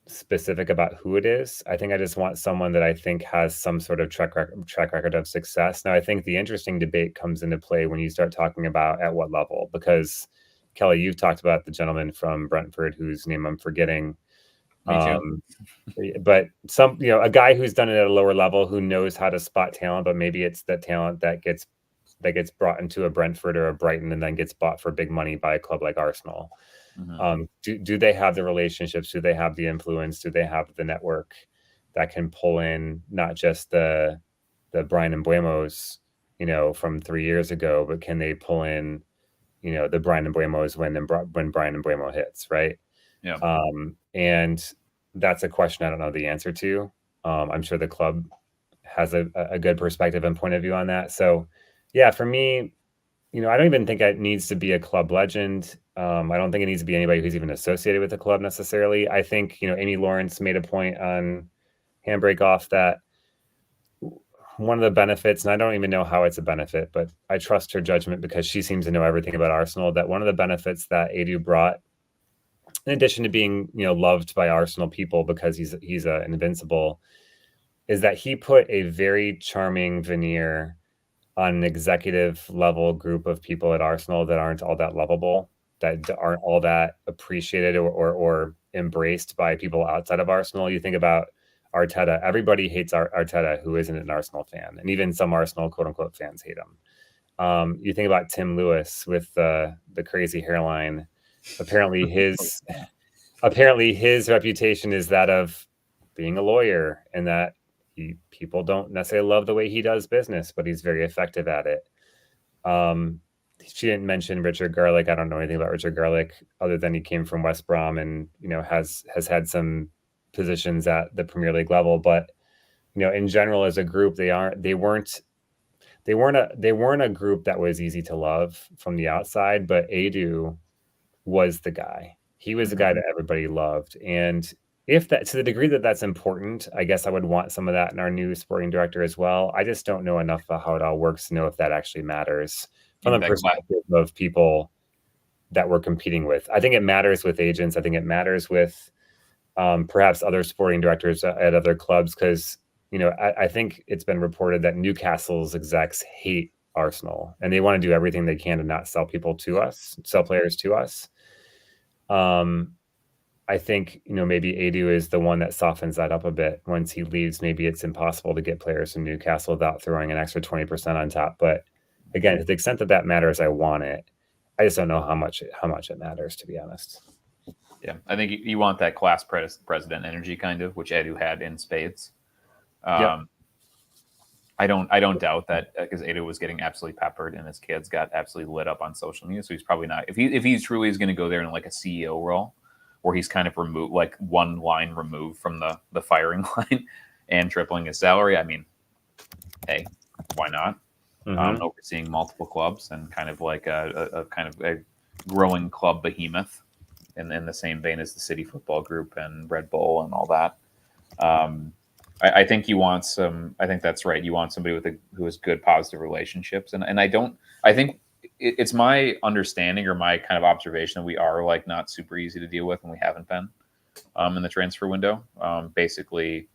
specific about who it is. I think I just want someone that I think has some sort of track record of success. Now, I think the interesting debate comes into play when you start talking about at what level, because Kelly, you've talked about the gentleman from Brentford whose name I'm forgetting. Me too. But a guy who's done it at a lower level, who knows how to spot talent, but maybe it's the talent that gets brought into a Brentford or a Brighton and then gets bought for big money by a club like Arsenal. Mm-hmm. Do they have the relationships? Do they have the influence? Do they have the network that can pull in not just the Brian Mbuemos, from 3 years ago, but can they pull in, the Brian Mbuemos when Brian Mbuemo hits, right? Yeah. And that's a question I don't know the answer to. I'm sure the club has a good perspective and point of view on that. So, yeah, for me, I don't even think it needs to be a club legend. I don't think it needs to be anybody who's even associated with the club necessarily. I think, Amy Lawrence made a point on Handbrake Off that one of the benefits, and I don't even know how it's a benefit, but I trust her judgment because she seems to know everything about Arsenal, that one of the benefits that Edu brought, in addition to being, loved by Arsenal people because he's an invincible, is that he put a very charming veneer on an executive level group of people at Arsenal that aren't all that lovable, that aren't all that appreciated or embraced by people outside of Arsenal. You think about Arteta. Everybody hates Arteta who isn't an Arsenal fan, and even some Arsenal quote unquote fans hate him. You think about Tim Lewis with the crazy hairline. Apparently his reputation is that of being a lawyer, and that people don't necessarily love the way he does business, but he's very effective at it. She didn't mention Richard Garlick. I don't know anything about Richard Garlick other than he came from West Brom and has had some positions at the Premier League level. But in general, as a group, they weren't a group that was easy to love from the outside. But Edu was the guy. He was the guy that everybody loved. And if that, to the degree that that's important, I guess I would want some of that in our new sporting director as well. I just don't know enough about how it all works to know if that actually matters from the perspective of people that we're competing with. I think it matters with agents. I think it matters with perhaps other sporting directors at other clubs, because I think it's been reported that Newcastle's execs hate Arsenal and they want to do everything they can to not sell players to us. I think, maybe Edu is the one that softens that up a bit. Once he leaves, maybe it's impossible to get players from Newcastle without throwing an extra 20% on top. But again, to the extent that matters, I want it. I just don't know how much it matters, to be honest. Yeah, I think you want that class president energy, kind of, which Edu had in spades. Yep. I don't doubt that, because Edu was getting absolutely peppered and his kids got absolutely lit up on social media. So he's probably not, if he truly is going to go there in like a CEO role, where he's kind of removed, like one line removed from the firing line and tripling his salary. I mean, hey, why not? overseeing multiple clubs and kind of like a kind of a growing club behemoth in the same vein as the City Football Group and Red Bull and all that. I think you want some. I think that's right. You want somebody who has good, positive relationships, and I think it's my understanding or my kind of observation that we are like not super easy to deal with, and we haven't been in the transfer window. Basically,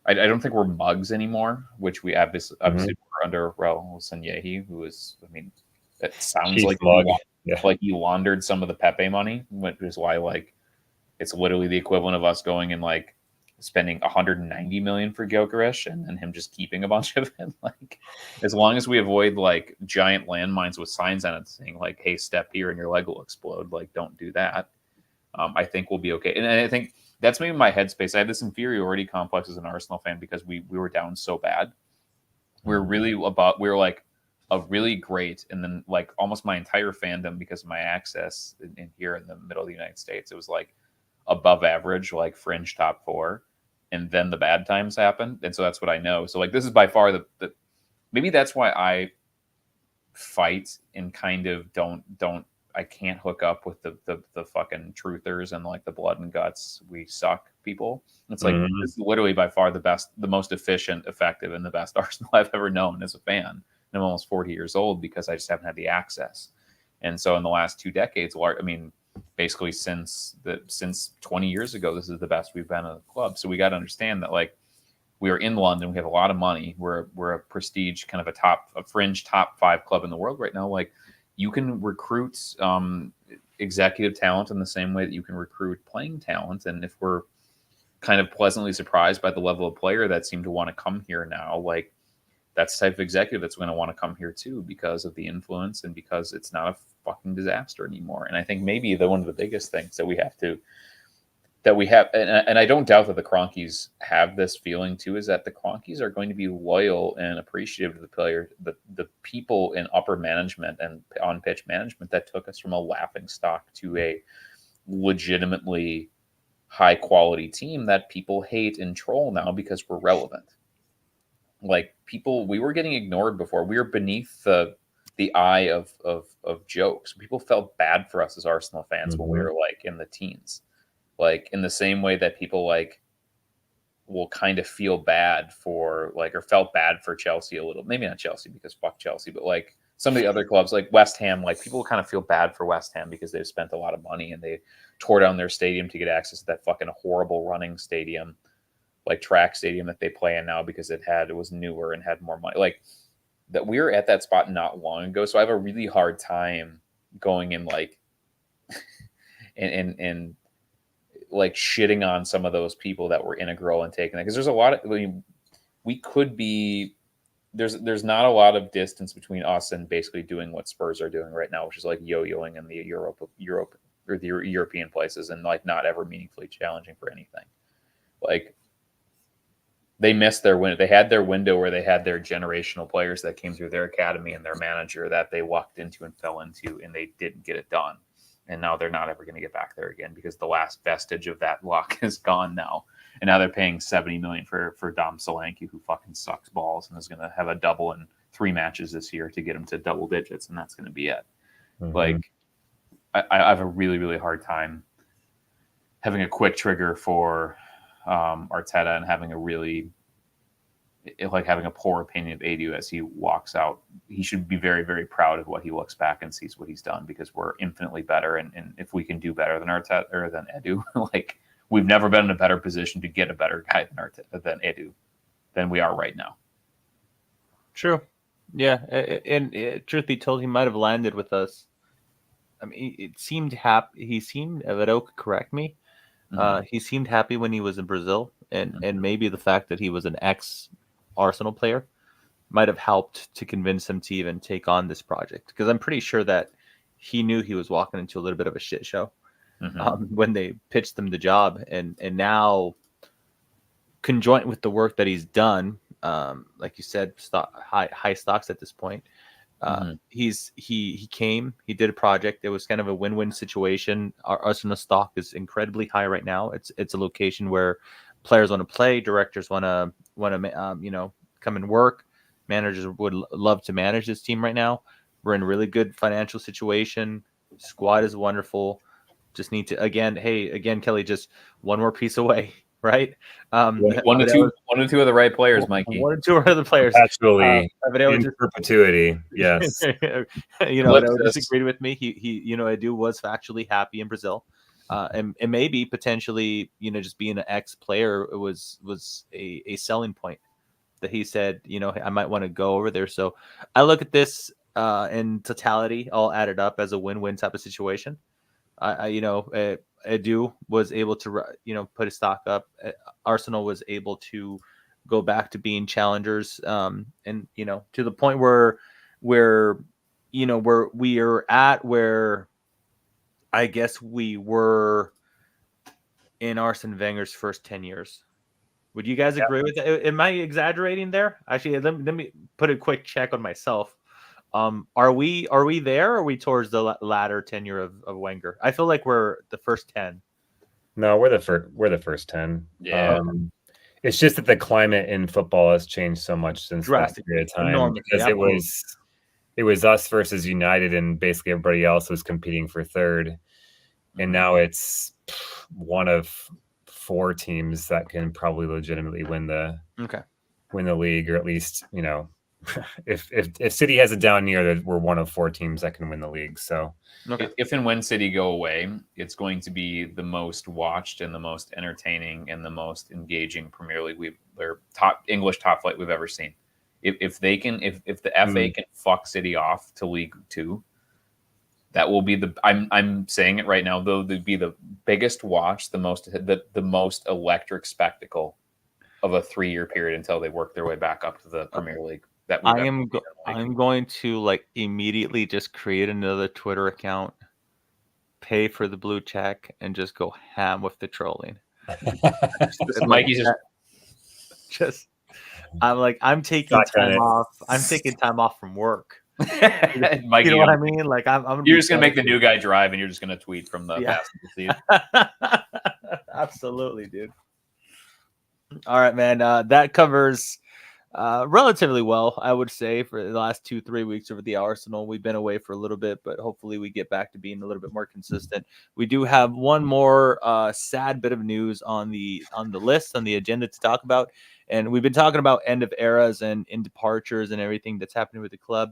I don't think we're mugs anymore, which we obviously were under Raul Sanyehi, who is. I mean, it sounds like he laundered some of the Pepe money, which is why like it's literally the equivalent of us going and like spending 190 million for Gyökeres and then him just keeping a bunch of it. Like, as long as we avoid like giant landmines with signs on it saying like, "Hey, step here and your leg will explode." Like, don't do that. I think we'll be okay. And I think that's maybe my headspace. I had this inferiority complex as an Arsenal fan because we were down so bad. We were like a really great, and then like almost my entire fandom because of my access in here in the middle of the United States, it was like above average, like fringe top 4. And then the bad times happen. And so that's what I know. So like, this is by far the maybe that's why I fight and kind of I can't hook up with the fucking truthers and like the blood and guts, we suck people. It's like, this is literally by far the most efficient, effective, and the best Arsenal I've ever known as a fan. And I'm almost 40 years old because I just haven't had the access. And so in the last 2 decades, I mean, basically since 20 years ago, this is the best we've been at the club. So we got to understand that like we are in London, we have a lot of money, we're a prestige kind of a fringe top 5 club in the world right now. Like, you can recruit executive talent in the same way that you can recruit playing talent. And if we're kind of pleasantly surprised by the level of player that seem to want to come here now, like that's the type of executive that's going to want to come here too, because of the influence and because it's not a fucking disaster anymore. And I think maybe one of the biggest things that we have, and I don't doubt that the Kroenkes have this feeling too, is that the Kroenkes are going to be loyal and appreciative of the player, the people in upper management and on pitch management that took us from a laughing stock to a legitimately high quality team that people hate and troll now because we're relevant. Like, we were getting ignored before. We were beneath the eye of jokes. People felt bad for us as Arsenal fans when we were like in the teens. Like, in the same way that people like will kind of feel bad for like, or felt bad for Chelsea a little, maybe not Chelsea because fuck Chelsea, but like some of the other clubs like West Ham, like people kind of feel bad for West Ham because they've spent a lot of money and they tore down their stadium to get access to that fucking horrible running stadium, like track stadium that they play in now because it was newer and had more money. Like, that we were at that spot not long ago. So I have a really hard time going in like, and like shitting on some of those people that were integral in taking that, because there's a lot of, we could be, there's not a lot of distance between us and basically doing what Spurs are doing right now, which is like yo-yoing in the Europe or the European places and like not ever meaningfully challenging for anything. Like, they missed their window. They had their window where they had their generational players that came through their academy and their manager that they lucked into and fell into, and they didn't get it done. And now they're not ever going to get back there again because the last vestige of that luck is gone now. And now they're paying 70 million for Dom Solanke, who fucking sucks balls and is going to have a double in 3 matches this year to get him to double digits, and that's going to be it. Like, I have a really, really hard time having a quick trigger for Arteta and having having a poor opinion of Edu as he walks out. He should be very, very proud of what he looks back and sees what he's done, because we're infinitely better. And if we can do better than Arteta or than Edu, like, we've never been in a better position to get a better guy than Edu than we are right now. True. Yeah. And truth be told, he might have landed with us. I mean, it seemed happy. He seemed, Edo could correct me. He seemed happy when he was in Brazil, and maybe the fact that he was an ex-Arsenal player might have helped to convince him to even take on this project, because I'm pretty sure that he knew he was walking into a little bit of a shit show when they pitched him the job, and now conjoint with the work that he's done, like you said, high stocks at this point. He came, he did a project. It was kind of a win-win situation. Our Arsenal stock is incredibly high right now. It's a location where players want to play, directors want to come and work, managers would love to manage this team right now. We're in a really good financial situation. Squad is wonderful. Just need to again, Kelly, just one more piece away, right? One to two of the right players, Mikey. One or two other players. Actually, in perpetuity, yes. Edu disagreed with me. He Edu was factually happy in Brazil, and maybe potentially, just being an ex-player was a selling point that he said, I might want to go over there. So I look at this in totality, all added up as a win-win type of situation. Edu was able to, put his stock up. Arsenal was able to go back to being challengers, and to the point where we are at where I guess we were in Arsene Wenger's first 10 years. Would you guys agree with that? Am I exaggerating there? Actually, let me put a quick check on myself. Are we there? Or are we towards the latter tenure of Wenger? I feel like we're the first 10. No, we're the first 10. Yeah. It's just that the climate in football has changed so much since that period of time, because it was us versus United, and basically everybody else was competing for third. And now it's one of 4 teams that can probably legitimately win the league, or at least, if City has a down year, we're one of 4 teams that can win the league. So if and when City go away, it's going to be the most watched and the most entertaining and the most engaging Premier League English top flight we've ever seen. If the FA can fuck City off to League 2, that will be I'm saying it right now, though, they'd be the biggest watch, the most electric spectacle of a 3-year period until they work their way back up to the Premier League. I'm going to immediately just create another Twitter account, pay for the blue check, and just go ham with the trolling. Mikey's I'm taking time off. I'm taking time off from work. Mikey, you know what I mean? You're just gonna make the new guy drive, and you're just gonna tweet from the passenger seat. Absolutely, dude. All right, man. That covers relatively well, I would say, for the last 2-3 weeks over the Arsenal. We've been away for a little bit, but hopefully we get back to being a little bit more consistent. We do have one more sad bit of news on the list, on the agenda to talk about, and we've been talking about end of eras and departures and everything that's happening with the club.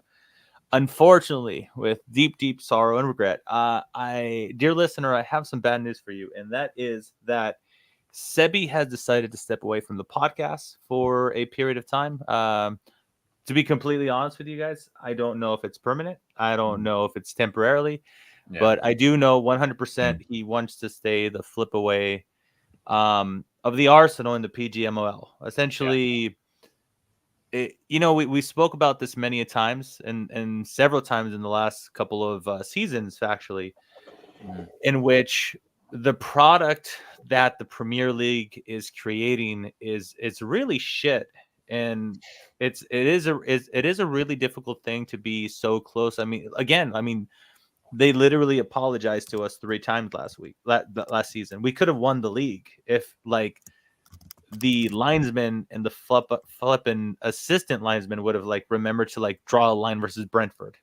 Unfortunately, with deep sorrow and regret, dear listener, I have some bad news for you, and that is that Sebi has decided to step away from the podcast for a period of time. To be completely honest with you guys, I don't know if it's permanent. I don't know if it's temporarily, but I do know 100% he wants to stay the flip away of the Arsenal in the PGMOL. Essentially, we spoke about this many a times and several times in the last couple of seasons, actually, in which the product that the Premier League is creating it's really shit, and it is a really difficult thing to be so close. I mean, they literally apologized to us 3 times last season. We could have won the league if the linesman and the flippin' assistant linesman would have remembered to draw a line versus Brentford.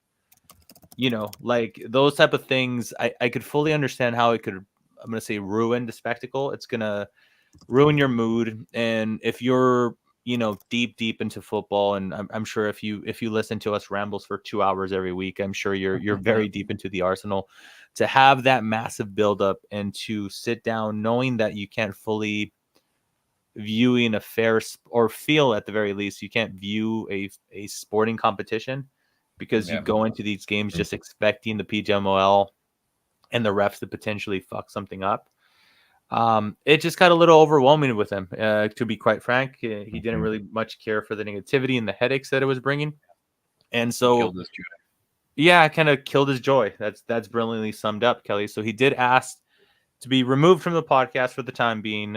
Those type of things. I could fully understand how it could, I'm going to say, ruin the spectacle. It's going to ruin your mood. And if you're, deep into football, and I'm sure if you listen to us rambles for 2 hours every week, I'm sure you're very deep into the Arsenal. To have that massive buildup and to sit down knowing that you can't fully viewing a fair or feel, at the very least, you can't view a sporting competition because you go into these games just expecting the PGMOL and the refs to potentially fuck something up. It just got a little overwhelming with him, to be quite frank. He didn't really much care for the negativity and the headaches that it was bringing, and so it kind of killed his joy. That's brilliantly summed up, Kelly. So he did ask to be removed from the podcast for the time being.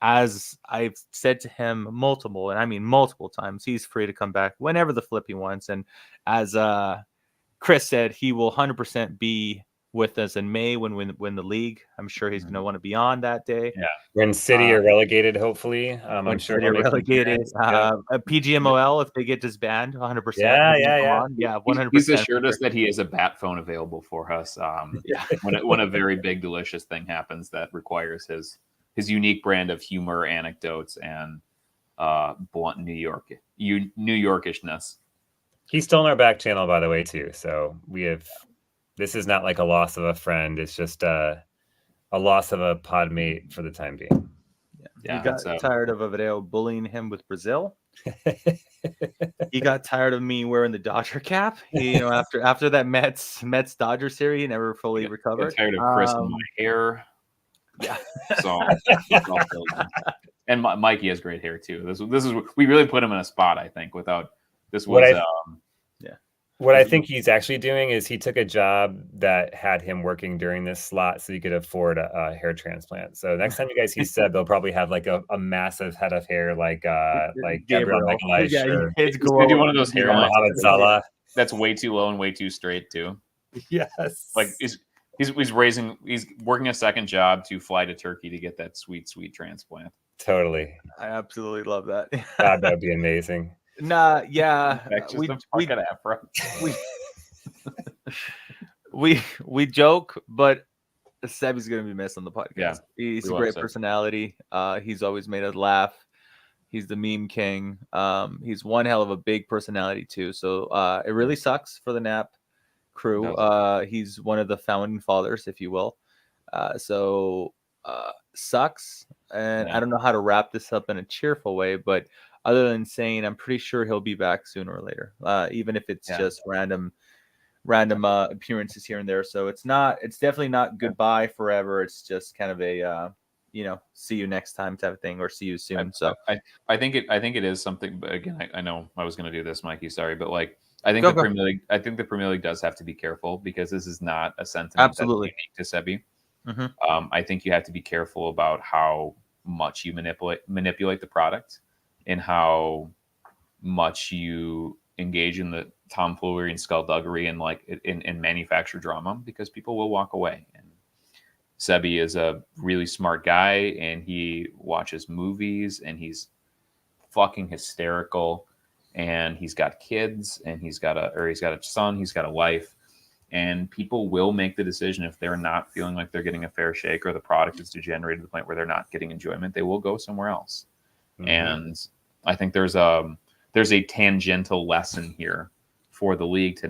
As I've said to him multiple times, he's free to come back whenever the flip he wants. And as Chris said, he will 100% be with us in May when we win the league. I'm sure he's going to want to be on that day. Yeah. When City are relegated, hopefully. I'm sure they're relegated. PGMOL, if they get disbanded, 100%. Yeah. Yeah, 100%. He's assured us that he has a bat phone available for us. When a very big, delicious thing happens that requires his unique brand of humor, anecdotes, and blunt New Yorkishness. He's still in our back channel, by the way, too. So this is not like a loss of a friend. It's just a loss of a pod mate for the time being. Yeah, he got tired of Avedeo bullying him with Brazil. He got tired of me wearing the Dodger cap. After that Mets Dodger series, he never fully recovered. Got tired of Chris and my hair. Yeah. So, and Mikey has great hair too. This is we really put him in a spot. I think what I think he's actually doing is he took a job that had him working during this slot so he could afford a hair transplant. So next time you guys see Seb, they'll probably have like a massive head of hair like Gabriel. He's gonna do one of those hairlines that's way too low and way too straight too. Yes. Like he's working a second job to fly to Turkey to get that sweet transplant. Totally. I absolutely love that. God, that'd be amazing. Nah, yeah. We joke, but Sebby's gonna be missed on the podcast. Yeah, he's a great personality. He's always made us laugh. He's the meme king. He's one hell of a big personality too. So it really sucks for the Nap crew. He's one of the founding fathers, if you will. Sucks. And I don't know how to wrap this up in a cheerful way, but other than saying I'm pretty sure he'll be back sooner or later, even if it's just random appearances here and there. So it's definitely not goodbye forever. It's just kind of a see you next time type of thing, or see you soon. I think it is something. But again, I know I was going to do this, Mikey. Sorry, but like I think the Premier League does have to be careful because this is not a sentiment that's unique to Sebi. Mm-hmm. I think you have to be careful about how much you manipulate the product and how much you engage in the tomfoolery and skullduggery and like in manufactured drama, because people will walk away. And Sebi is a really smart guy, and he watches movies, and he's fucking hysterical, and he's got kids, and he's got a son, he's got a wife, and people will make the decision if they're not feeling like they're getting a fair shake or the product is degenerated to the point where they're not getting enjoyment. They will go somewhere else. Mm-hmm. And I think there's a tangential lesson here for the league to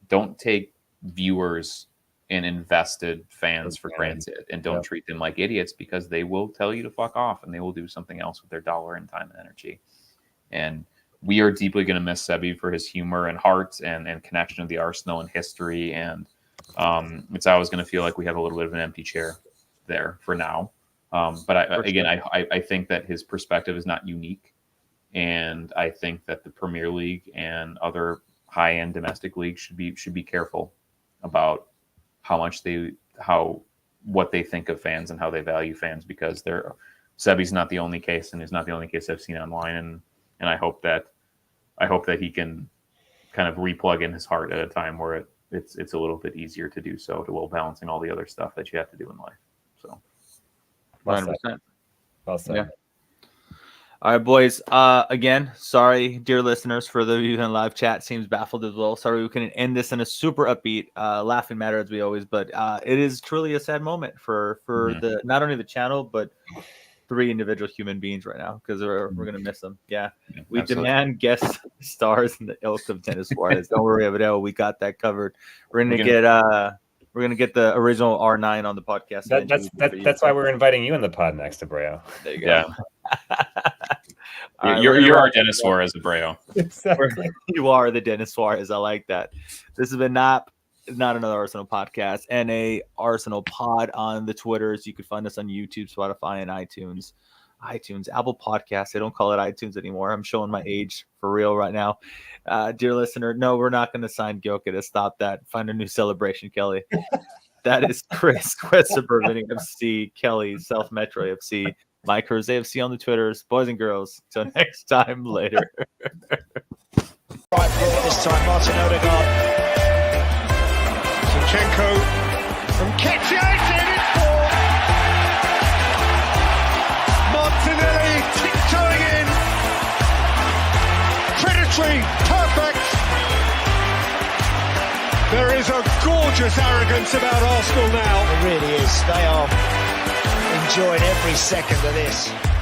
don't take viewers and invested fans for granted, and don't treat them like idiots, because they will tell you to fuck off and they will do something else with their dollar and time and energy. And we are deeply going to miss Sebi for his humor and heart and connection to the Arsenal and history. And it's always going to feel like we have a little bit of an empty chair there for now. But I think that his perspective is not unique. And I think that the Premier League and other high-end domestic leagues should be careful about what they think of fans and how they value fans, because Sebi's not the only case, and is not the only case I've seen online. And I hope that he can kind of replug in his heart at a time where it's a little bit easier to do so, while balancing all the other stuff that you have to do in life. So 100%. Well said. Yeah. All right, boys. Again, sorry, dear listeners, for the view in live chat. Seems baffled as well. Sorry we couldn't end this in a super upbeat, laughing matter as we always. But it is truly a sad moment for the not only the channel, but 3 individual human beings right now, because we're gonna miss them. Yeah, we absolutely demand guest stars in the ilk of Dennis Suarez. Don't worry about it. We got that covered. We're gonna get the original R9 on the podcast. That's why we're inviting you in the pod next, Abreu. There you go. Yeah. You're our Dennis Suarez, Abreu. Exactly. You are the Dennis Suarez. I like that. This has been not another Arsenal podcast, and a Arsenal pod on the Twitters. You can find us on YouTube, Spotify, and iTunes, Apple Podcasts. They don't call it iTunes anymore. I'm showing my age for real right now. Dear listener, no, we're not going to sign Gyoka to stop that. Find a new celebration, Kelly. That is Chris, Quest Suburban FC, Kelly, South Metro FC, Mike Cruz AFC on the Twitters. Boys and girls, till next time, later. Right foot this time, Martin Odegaard. Zinchenko from Ketchia's in it for Martinelli tiptoeing in. Predatory, perfect. There is a gorgeous arrogance about Arsenal now. It really is. They are enjoying every second of this.